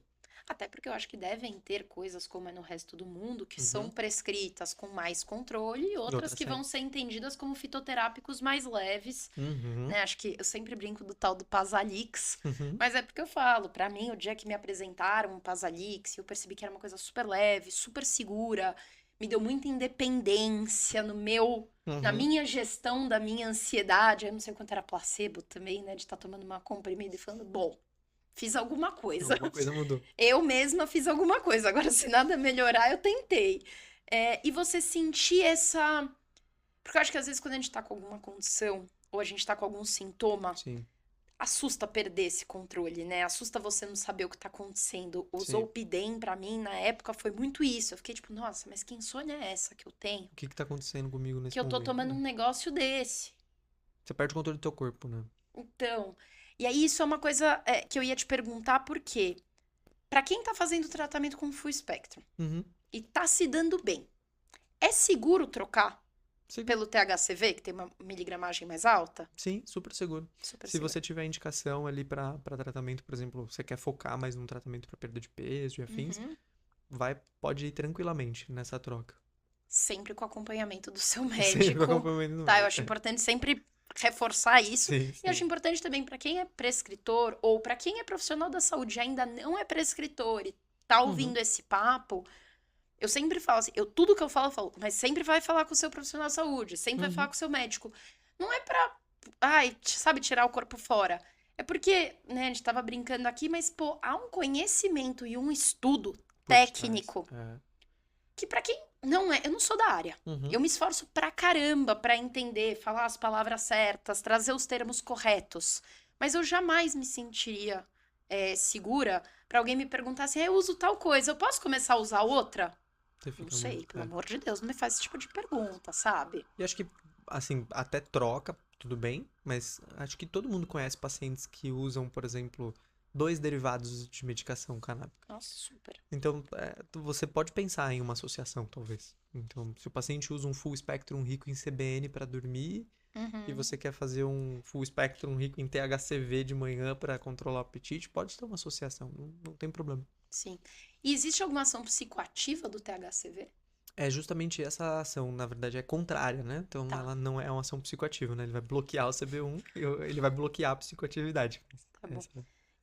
Até porque eu acho que devem ter coisas, como é no resto do mundo, que são Uhum. prescritas com mais controle e E outras outra que sem. vão ser entendidas como fitoterápicos mais leves, Uhum. né? Acho que eu sempre brinco do tal do Pasalix, Uhum. mas é porque eu falo, pra mim, o dia que me apresentaram o Pasalix, eu percebi que era uma coisa super leve, super segura, me deu muita independência na Uhum. minha gestão da minha ansiedade. Eu não sei quanto era placebo também, né? De estar tomando uma comprimida e falando, bom, fiz alguma coisa. Alguma coisa mudou. Eu mesma fiz alguma coisa. Agora, se nada melhorar, eu tentei. E você sentir essa... Porque eu acho que às vezes quando a gente tá com alguma condição, ou a gente tá com algum sintoma, Sim, assusta perder esse controle, né? Assusta você não saber o que tá acontecendo. O sim. Zolpidem, pra mim, na época, foi muito isso. Eu fiquei tipo, nossa, mas que insônia é essa que eu tenho? O que que tá acontecendo comigo Que nesse eu tô momento, tomando né? um negócio desse. Você perde o controle do teu corpo, né? Então, e aí isso é uma coisa que eu ia te perguntar, por quê? Pra quem tá fazendo tratamento com full spectrum Uhum. e tá se dando bem, é seguro trocar Seguro. pelo THCV, que tem uma miligramagem mais alta? Sim, super seguro. Super Se seguro. você tiver indicação ali pra tratamento, por exemplo, você quer focar mais num tratamento pra perda de peso e afins, Uhum. pode ir tranquilamente nessa troca. Sempre com acompanhamento do seu Sempre com médico, acompanhamento do tá? Eu acho médico. importante sempre reforçar isso. Sim, E acho sim. importante também para quem é prescritor ou para quem é profissional da saúde e ainda não é prescritor e tá Uhum. ouvindo esse papo, eu sempre falo assim, tudo que eu falo, mas sempre vai falar com o seu profissional de saúde, sempre vai falar Uhum. com o seu médico. Não é pra, sabe, tirar o corpo fora. É porque, né, a gente tava brincando aqui, mas, pô, há um conhecimento e um estudo Por trás. técnico É. que pra quem não é, eu não sou da área. Uhum. Eu me esforço pra caramba pra entender, falar as palavras certas, trazer os termos corretos. Mas eu jamais me sentiria segura pra alguém me perguntar assim: eu uso tal coisa, eu posso começar a usar outra? Você Não fica sei, muito. pelo amor de Deus, não me faz esse tipo de pergunta, sabe? E acho que, assim, até troca, tudo bem, mas acho que todo mundo conhece pacientes que usam, por exemplo, dois derivados de medicação canábica. Nossa, super. Então, você pode pensar em uma associação, talvez. Então, se o paciente usa um full spectrum rico em CBN para dormir e Uhum, você quer fazer um full spectrum rico em THCV de manhã para controlar o apetite, pode ter uma associação, não tem problema. sim. E existe alguma ação psicoativa do THCV? É justamente essa ação, na verdade, é contrária, né? Então, Tá, ela não é uma ação psicoativa, né? Ele vai bloquear o CB1 e ele vai bloquear a psicoatividade. tá bom. Essa-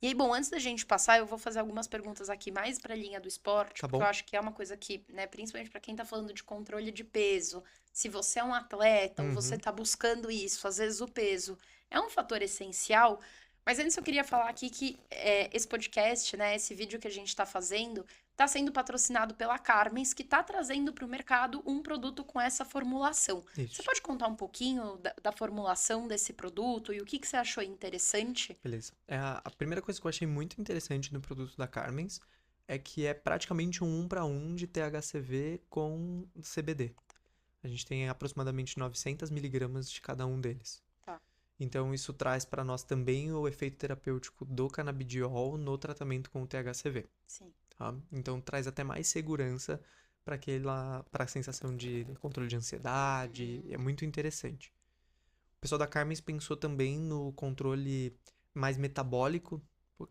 E aí, bom, antes da gente passar, eu vou fazer algumas perguntas aqui mais para a linha do esporte, Tá porque eu bom? acho que é uma coisa que, né, principalmente para quem tá falando de controle de peso, se você é um atleta ou você Uhum. tá buscando isso, às vezes o peso é um fator essencial. Mas antes eu queria falar aqui que esse podcast, né, esse vídeo que a gente tá fazendo, tá sendo patrocinado pela Carmens, que tá trazendo para o mercado um produto com essa formulação. Você Isso. pode contar um pouquinho da formulação desse produto e o que você achou interessante? Beleza. A primeira coisa que eu achei muito interessante no produto da Carmen's é que é praticamente um para um de THCV com CBD. A gente tem aproximadamente 900 miligramas de cada um deles. Tá. Então, isso traz para nós também o efeito terapêutico do canabidiol no tratamento com o THCV. Sim. Tá? Então, traz até mais segurança para a sensação de controle de ansiedade. É muito interessante. O pessoal da Carmen's pensou também no controle mais metabólico,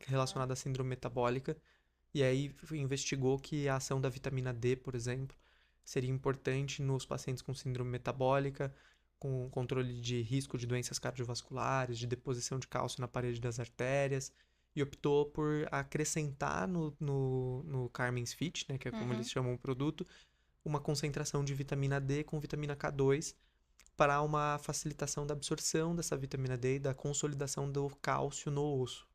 relacionado à síndrome metabólica, e aí investigou que a ação da vitamina D, por exemplo, seria importante nos pacientes com síndrome metabólica, com controle de risco de doenças cardiovasculares, de deposição de cálcio na parede das artérias, e optou por acrescentar no Carmen's Fit, né, que é como Uhum. eles chamam o produto, uma concentração de vitamina D com vitamina K2 para uma facilitação da absorção dessa vitamina D e da consolidação do cálcio no osso.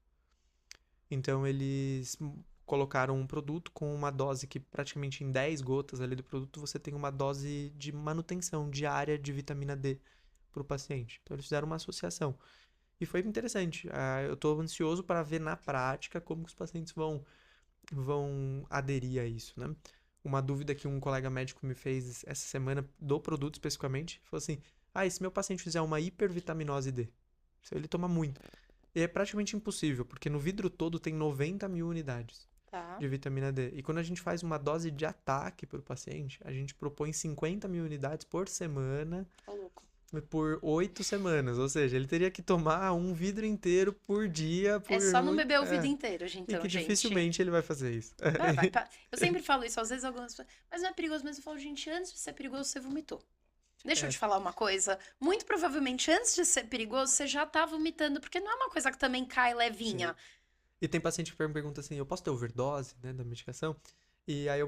Então eles colocaram um produto com uma dose que praticamente em 10 gotas ali do produto você tem uma dose de manutenção diária de vitamina D para o paciente. Então eles fizeram uma associação. E foi interessante. Eu estou ansioso para ver na prática como que os pacientes vão aderir a isso, né? Uma dúvida que um colega médico me fez essa semana do produto especificamente, falou assim: e se meu paciente fizer uma hipervitaminose D? Se ele toma muito. E é praticamente impossível, porque no vidro todo tem 90 mil unidades Tá. de vitamina D. E quando a gente faz uma dose de ataque para o paciente, a gente propõe 50 mil unidades por semana Ô, louco. por 8 semanas. Ou seja, ele teria que tomar um vidro inteiro por dia, É por só não muito. beber o vida inteiro, E então, que gente. dificilmente ele vai fazer isso. Eu sempre falo isso, às vezes algumas pessoas. Mas não é perigoso, mas eu falo, gente, antes de ser perigoso, você vomitou. Deixa eu É, te falar uma coisa. Muito provavelmente, antes de ser perigoso, você já tá vomitando, porque não é uma coisa que também cai sim. levinha. E tem paciente que me pergunta assim: eu posso ter overdose, né, da medicação? E aí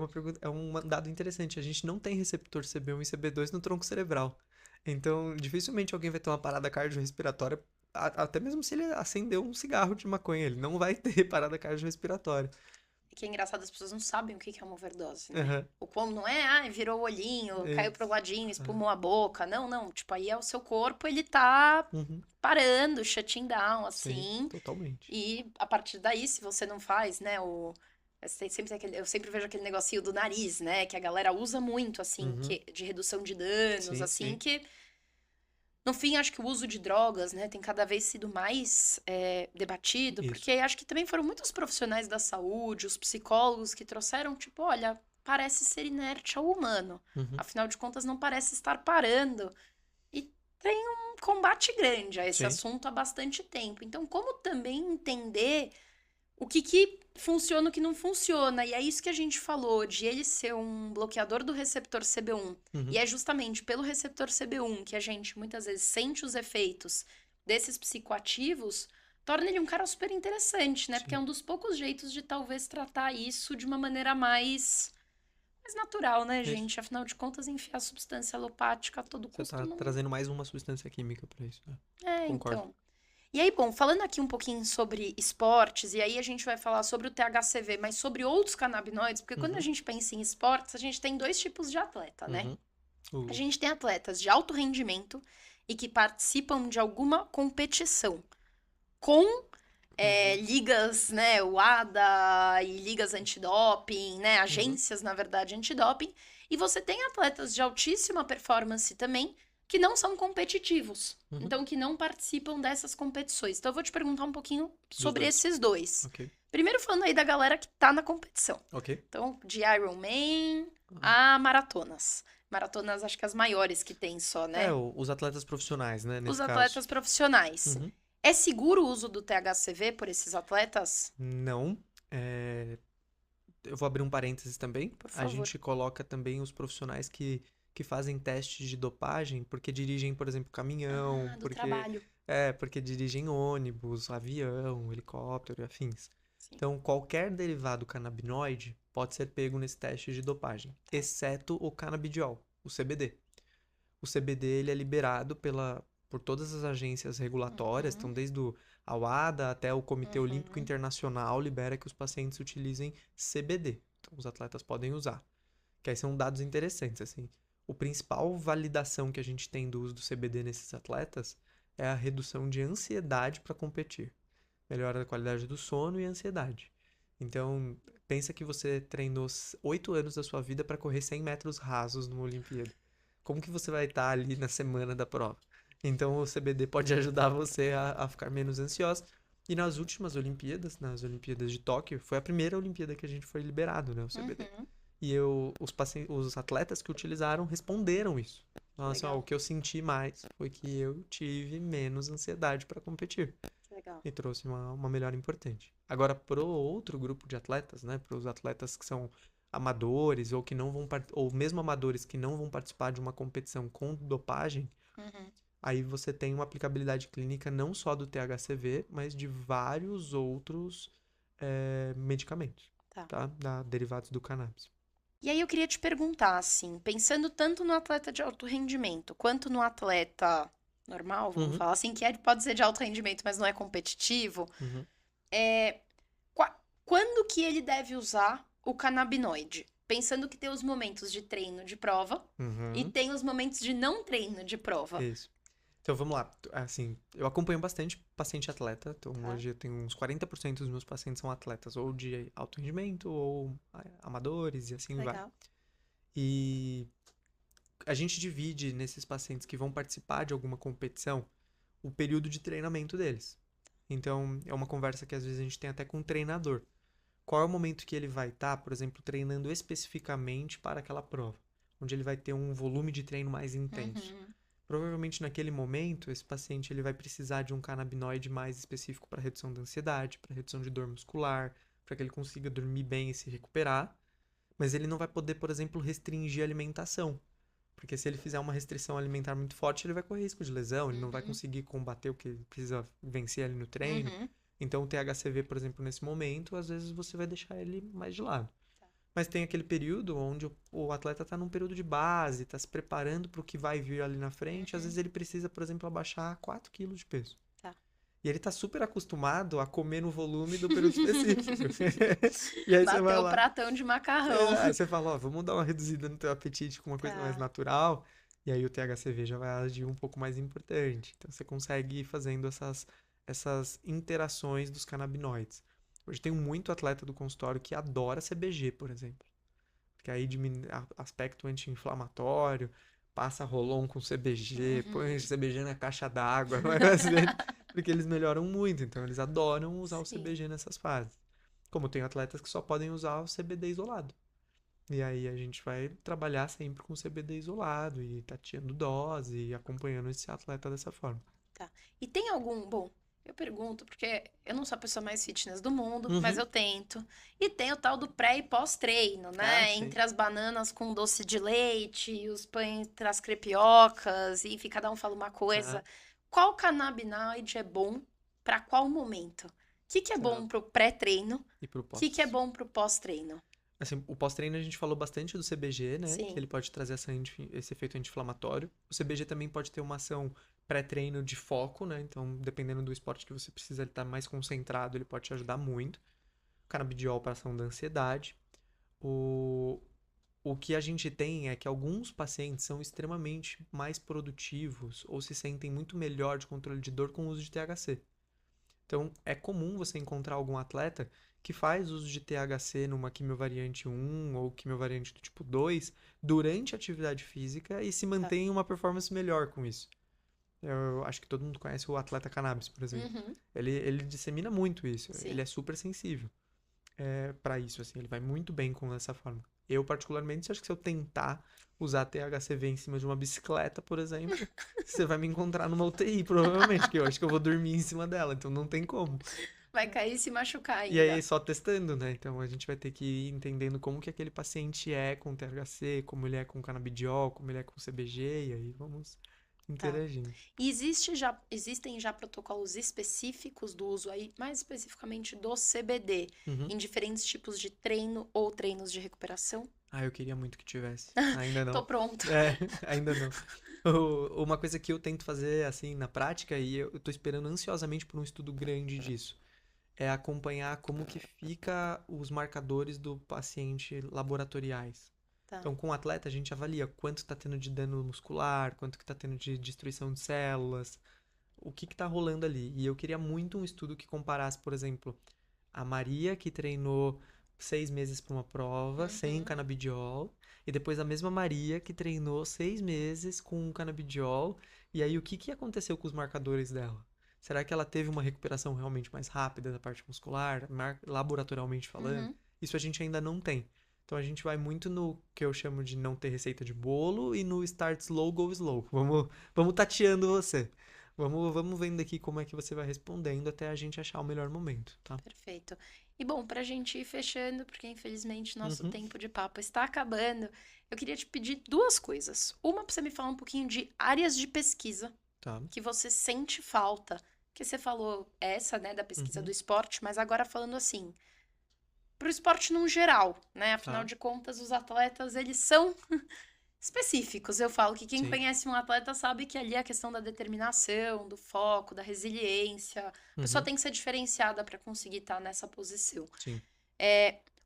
é um dado interessante. A gente não tem receptor CB1 e CB2 no tronco cerebral. Então, dificilmente alguém vai ter uma parada cardiorrespiratória, até mesmo se ele acendeu um cigarro de maconha, ele não vai ter parada cardiorrespiratória. porque é engraçado, as pessoas não sabem o que que é uma overdose, né? Aham. O como não é, virou o olhinho, caiu pro Isso. ladinho, espumou a boca. Não, não. Tipo, aí é o seu corpo, ele tá Uhum. parando, shutting down, Sim, assim. totalmente. E a partir daí, se você não faz, né, eu sempre vejo aquele negocinho do nariz, né, que a galera usa muito, assim, Uhum. de redução de danos, Sim, assim, sim. que no fim, acho que o uso de drogas, né, tem cada vez sido mais debatido, Isso. porque acho que também foram muitos profissionais da saúde, os psicólogos que trouxeram, tipo, olha, parece ser inerte ao humano. Uhum. Afinal de contas, não parece estar parando. E tem um combate grande a esse Sim. assunto há bastante tempo. Então, como também entender o que funciona e o que não funciona? E é isso que a gente falou, de ele ser um bloqueador do receptor CB1. Uhum. E é justamente pelo receptor CB1 que a gente muitas vezes sente os efeitos desses psicoativos, torna ele um cara super interessante, né? Porque é Sim. um dos poucos jeitos de talvez tratar isso de uma maneira mais natural, né, Isso. gente? Afinal de contas, enfiar substância alopática a todo Você custo tá não. trazendo mais uma substância química pra isso, né? É, Concordo. então. E aí, bom, falando aqui um pouquinho sobre esportes, e aí a gente vai falar sobre o THCV, mas sobre outros canabinoides, porque quando a Uhum. gente pensa em esportes, a gente tem dois tipos de atleta, né? Uhum. A O- gente tem atletas de alto rendimento e que participam de alguma competição com Uhum. ligas, né, o ADA e ligas antidoping, né, Uhum. agências, na verdade, antidoping. E você tem atletas de altíssima performance também que não são competitivos, Uhum. então que não participam dessas competições. Então eu vou te perguntar um pouquinho Dos sobre dois. esses dois. Ok. Primeiro falando aí da galera que tá na competição. Ok. Então, de Ironman Ah. a maratonas. Maratonas, acho que as maiores que tem só, né? Os atletas profissionais, né, Os nesse caso. atletas profissionais. Uhum. É seguro o uso do THCV por esses atletas? Não. É, Eu vou abrir um parênteses também. Por A favor. gente coloca também os profissionais que fazem testes de dopagem porque dirigem, por exemplo, caminhão, Ah, do trabalho. porque dirigem ônibus, avião, helicóptero e afins. Sim. Então, qualquer derivado canabinoide pode ser pego nesse teste de dopagem, exceto o canabidiol, o CBD. O CBD ele é liberado por todas as agências regulatórias, então Uhum, desde a WADA até o Comitê Olímpico uhum. Internacional libera que os pacientes utilizem CBD. Então os atletas podem usar. Que aí são dados interessantes, assim. O principal validação que a gente tem do uso do CBD nesses atletas é a redução de ansiedade para competir. Melhora a qualidade do sono e a ansiedade. Então, pensa que você treinou 8 anos da sua vida para correr 100 metros rasos numa Olimpíada. Como que você vai estar ali na semana da prova? Então, o CBD pode ajudar você a ficar menos ansioso. E nas últimas Olimpíadas, nas Olimpíadas de Tóquio, foi a primeira Olimpíada que a gente foi liberado, né, o CBD. Uhum. E os atletas que utilizaram responderam isso. Nossa, ó, o Legal, que eu senti mais foi que eu tive menos ansiedade para competir legal. e trouxe uma melhora importante. Agora, pro outro grupo de atletas, né, para os atletas que são amadores ou que não vão ou mesmo amadores que não vão participar de uma competição com dopagem, Uhum. aí você tem uma aplicabilidade clínica não só do THCV, mas de vários outros medicamentos, Tá. tá? Derivados do cannabis. E aí eu queria te perguntar, assim, pensando tanto no atleta de alto rendimento quanto no atleta normal, vamos Uhum, falar assim, que pode ser de alto rendimento, mas não é competitivo, uhum, quando que ele deve usar o canabinoide? Pensando que tem os momentos de treino de prova e uhum. tem os momentos de não treino de prova. Isso. Então vamos lá. Assim, eu acompanho bastante paciente atleta. Então Tá, hoje eu tenho uns 40% dos meus pacientes são atletas, ou de alto rendimento, ou amadores, e assim vai. legal. E a gente divide nesses pacientes que vão participar de alguma competição o período de treinamento deles. Então é uma conversa que às vezes a gente tem até com o treinador. Qual é o momento que ele vai estar, por exemplo, treinando especificamente para aquela prova, onde ele vai ter um volume de treino mais intenso. Uhum, Provavelmente naquele momento, esse paciente ele vai precisar de um canabinoide mais específico para redução da ansiedade, para redução de dor muscular, para que ele consiga dormir bem e se recuperar. Mas ele não vai poder, por exemplo, restringir a alimentação. Porque se ele fizer uma restrição alimentar muito forte, ele vai correr risco de lesão, ele não vai uhum, conseguir combater o que ele precisa vencer ali no treino. uhum. Então, o THCV, por exemplo, nesse momento, às vezes você vai deixar ele mais de lado. Tá. Mas tem aquele período onde o atleta está num período de base, está se preparando para o que vai vir ali na frente. Às Uhum, vezes ele precisa, por exemplo, abaixar 4 quilos de peso. tá. E ele tá super acostumado a comer no volume do período específico. E aí você vai Bateu o lá. pratão de macarrão. Aí você fala, ó, vamos dar uma reduzida no teu apetite com uma coisa mais Tá. natural. E aí o THCV já vai agir um pouco mais importante. Então você consegue ir fazendo essas interações dos canabinoides. Hoje tem muito atleta do consultório que adora CBG, por exemplo. Porque aí diminui aspecto anti-inflamatório, passa Rolon com CBG, põe Uhum. CBG na caixa d'água, vai fazer, porque eles melhoram muito, então eles adoram usar o Sim. CBG nessas fases. Como tem atletas que só podem usar o CBD isolado. E aí a gente vai trabalhar sempre com CBD isolado e tateando dose e acompanhando esse atleta dessa forma. Tá. E tem algum. Bom, eu pergunto, porque eu não sou a pessoa mais fitness do mundo, mas Uhum. eu tento. E tem o tal do pré e pós-treino, Ah, né? sim. Entre as bananas com doce de leite, e os pães entre as crepiocas, e enfim, cada um fala uma Ah, coisa. Qual canabinoide é bom para qual momento? O que é tá. bom pro pré-treino? O E pro que é pós? bom pro pós-treino? Assim, o pós-treino a gente falou bastante do CBG, né? Que Sim. ele pode trazer esse efeito anti-inflamatório. O CBG também pode ter uma ação pré-treino de foco, né? Então, dependendo do esporte que você precisa, ele estar mais concentrado, ele pode te ajudar muito. O canabidiol para ação da ansiedade. O, o que a gente tem é que alguns pacientes são extremamente mais produtivos ou se sentem muito melhor de controle de dor com o uso de THC. Então, é comum você encontrar algum atleta que faz uso de THC numa quimiovariante 1 ou quimiovariante do tipo 2 durante a atividade física e se Tá. mantém uma performance melhor com isso. Eu acho que todo mundo conhece o atleta cannabis, por exemplo. Uhum. Ele dissemina muito isso. Ele Sim. é super sensível para isso, assim. Ele vai muito bem com essa forma. Eu, particularmente, acho que se eu tentar usar THCV em cima de uma bicicleta, por exemplo, você vai me encontrar numa UTI, provavelmente, que eu acho que eu vou dormir em cima dela, então não tem como. Vai cair e se machucar E aí ainda. só testando, né? Então a gente vai ter que ir entendendo como que aquele paciente é com THC, como ele é com canabidiol, como ele é com CBG, e aí vamos Tá. interagindo. E existem já protocolos específicos do uso aí, mais especificamente do CBD, Uhum. em diferentes tipos de treino ou treinos de recuperação? Ah, eu queria muito que tivesse. Ainda Tô não. pronto. É, ainda não. Uma coisa que eu tento fazer, assim, na prática, e eu tô esperando ansiosamente por um estudo grande disso, é acompanhar como que fica os marcadores do paciente laboratoriais. Tá. Então, com o atleta, a gente avalia quanto está tendo de dano muscular, quanto que está tendo de destruição de células, o que está rolando ali. E eu queria muito um estudo que comparasse, por exemplo, a Maria, que treinou 6 meses para uma prova sem Uhum. canabidiol, e depois a mesma Maria, que treinou 6 meses com canabidiol, e aí o que, que aconteceu com os marcadores dela? Será que ela teve uma recuperação realmente mais rápida da parte muscular, laboratorialmente falando? Uhum. Isso a gente ainda não tem. Então a gente vai muito no que eu chamo de não ter receita de bolo e no start slow, go slow. Vamos tateando você. Vamos vendo aqui como é que você vai respondendo até a gente achar o melhor momento, tá? Perfeito. E bom, pra gente ir fechando, porque infelizmente nosso Uhum. tempo de papo está acabando, eu queria te pedir duas coisas. Uma, pra você me falar um pouquinho de áreas de pesquisa Tá. que você sente falta. Que você falou essa, né, da pesquisa do Uhum. esporte, mas agora falando assim, pro esporte num geral, né? Afinal Tá. de contas, os atletas, eles são específicos. Eu falo que quem Sim. conhece um atleta sabe que ali é a questão da determinação, do foco, da resiliência. A pessoa Uhum. tem que ser diferenciada para conseguir estar nessa posição. Sim.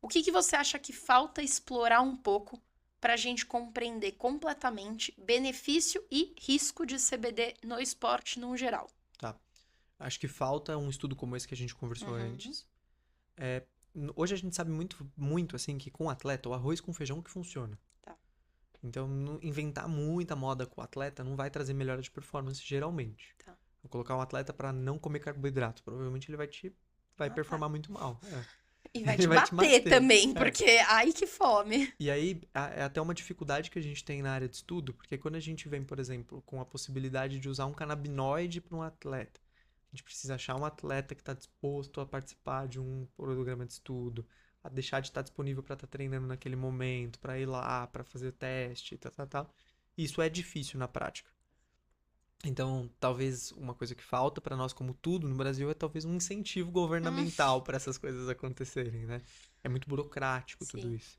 O que você acha que falta explorar um pouco para a gente compreender completamente benefício e risco de CBD no esporte no geral? Tá. Acho que falta um estudo como esse que a gente conversou Uhum, antes. É, hoje a gente sabe muito, muito assim que com o atleta, o arroz com feijão que funciona. tá. Então, inventar muita moda com o atleta não vai trazer melhora de performance geralmente. Tá. Vou colocar um atleta para não comer carboidrato, provavelmente ele vai Ah, tá. performar muito mal. E vai Ele te vai te bater bater. também, É. porque ai que fome. E aí é até uma dificuldade que a gente tem na área de estudo, porque quando a gente vem, por exemplo, com a possibilidade de usar um canabinoide para um atleta, a gente precisa achar um atleta que está disposto a participar de um programa de estudo, a deixar de estar disponível para estar treinando naquele momento, para ir lá, para fazer teste, tal, tal, tal. Isso é difícil na prática. Então, talvez uma coisa que falta para nós, como tudo no Brasil, é talvez um incentivo Hum, governamental para essas coisas acontecerem, né? É muito burocrático tudo sim. isso.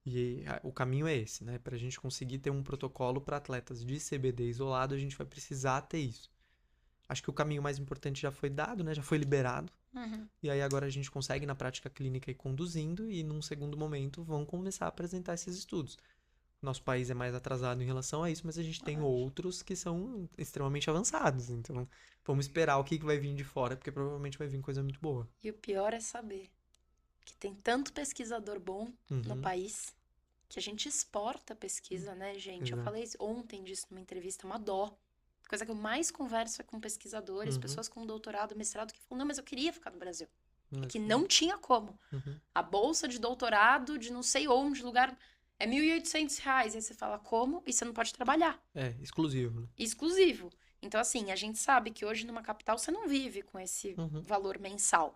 E o caminho é esse, né? Para a gente conseguir ter um protocolo para atletas de CBD isolado, a gente vai precisar ter isso. acho que o caminho mais importante já foi dado, né? Já foi liberado. Uhum. E aí agora a gente consegue na prática clínica ir conduzindo e num segundo momento vão começar a apresentar esses estudos. Nosso país é mais atrasado em relação a isso, mas a gente tem outros que são extremamente avançados. Então, vamos esperar o que vai vir de fora, porque provavelmente vai vir coisa muito boa. E o pior é saber que tem tanto pesquisador bom no Uhum, país que a gente exporta pesquisa, né, gente? Eu exato. falei ontem disso numa entrevista, uma dó. A coisa que eu mais converso é com pesquisadores, Uhum, pessoas com doutorado, mestrado, que falam, não, mas eu queria ficar no Brasil. É que exatamente. não tinha como. Uhum. A bolsa de doutorado de não sei onde, lugar, é R$ 1.800. Aí você fala, como? E você não pode trabalhar. É, exclusivo, né? Exclusivo. Então, assim, a gente sabe que hoje numa capital você não vive com esse Uhum. valor mensal.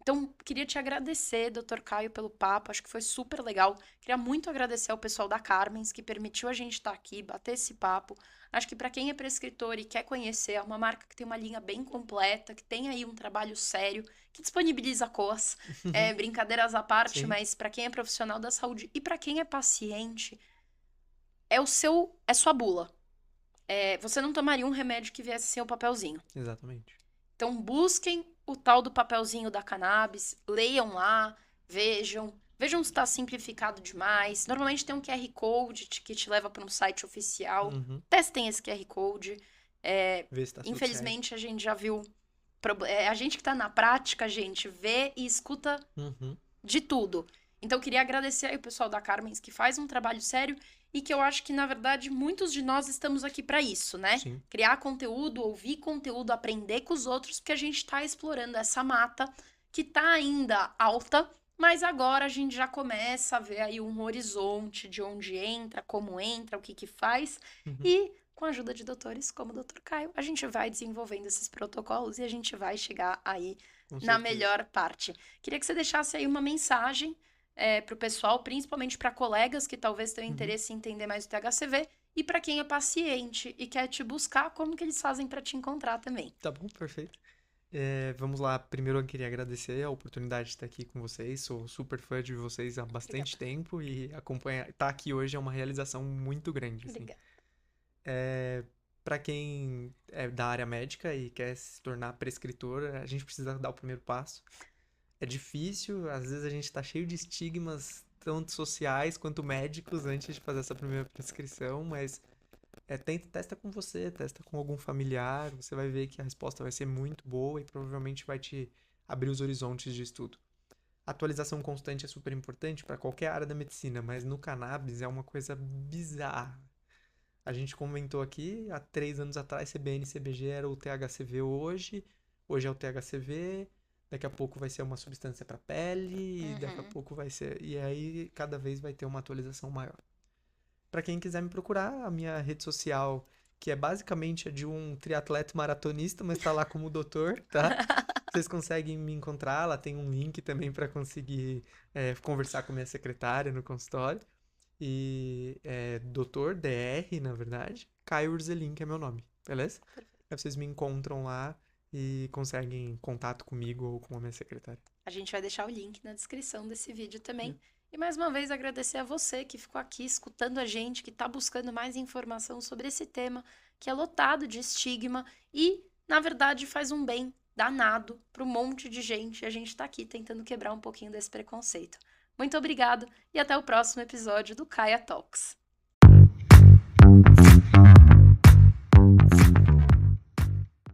Então, queria te agradecer, Dr. Caio, pelo papo. Acho que foi super legal. Queria muito agradecer ao pessoal da Carmens, que permitiu a gente estar aqui, bater esse papo. Acho que para quem é prescritor e quer conhecer, é uma marca que tem uma linha bem completa, que tem aí um trabalho sério, que disponibiliza COAS. Brincadeiras à parte, Sim, mas para quem é profissional da saúde e para quem é paciente, é sua bula. Você não tomaria um remédio que viesse sem o papelzinho. exatamente. Então, busquem o tal do papelzinho da cannabis, leiam lá, vejam. Vejam se está simplificado demais. Normalmente tem um QR Code que te leva para um site oficial. Uhum. Testem esse QR Code. Ver se tá tudo certo. Infelizmente, a gente já viu. A gente que está na prática, a gente vê e escuta Uhum. de tudo. Então, eu queria agradecer aí o pessoal da Carmens, que faz um trabalho sério e que eu acho que, na verdade, muitos de nós estamos aqui para isso, né? Sim. Criar conteúdo, ouvir conteúdo, aprender com os outros, porque a gente está explorando essa mata que está ainda alta, mas agora a gente já começa a ver aí um horizonte de onde entra, como entra, o que que faz. Uhum. E com a ajuda de doutores como o Dr. Caio, a gente vai desenvolvendo esses protocolos e a gente vai chegar aí Com na certeza. melhor parte. Queria que você deixasse aí uma mensagem para o pessoal, principalmente para colegas que talvez tenham interesse em entender mais o THCV e para quem é paciente e quer te buscar, como que eles fazem para te encontrar também. Tá bom, perfeito. Vamos lá. Primeiro eu queria agradecer a oportunidade de estar aqui com vocês. Sou super fã de vocês há bastante tempo e estar aqui hoje é uma realização muito grande. Assim. Obrigada. Para quem é da área médica e quer se tornar prescritor, a gente precisa dar o primeiro passo. É difícil, às vezes a gente tá cheio de estigmas, tanto sociais quanto médicos, antes de fazer essa primeira prescrição, mas testa com você, testa com algum familiar, você vai ver que a resposta vai ser muito boa e provavelmente vai te abrir os horizontes de estudo. Atualização constante é super importante para qualquer área da medicina, mas no cannabis é uma coisa bizarra. A gente comentou aqui, há 3 anos atrás, CBN e CBG era o THCV hoje é o THCV, daqui a pouco vai ser uma substância para pele, e daqui a pouco vai ser... E aí, cada vez vai ter uma atualização maior. Para quem quiser me procurar, a minha rede social, que é basicamente a de um triatleta maratonista, mas tá lá como doutor, tá? Vocês conseguem me encontrar, lá tem um link também para conseguir conversar com minha secretária no consultório. E Dr. DR, na verdade, Caio Urzelin, que é meu nome, beleza? Aí vocês me encontram lá e conseguem contato comigo ou com a minha secretária. A gente vai deixar o link na descrição desse vídeo também. E mais uma vez agradecer a você que ficou aqui escutando a gente, que está buscando mais informação sobre esse tema, que é lotado de estigma e, na verdade, faz um bem danado para um monte de gente. E a gente está aqui tentando quebrar um pouquinho desse preconceito. Muito obrigado e até o próximo episódio do Kaia Talks.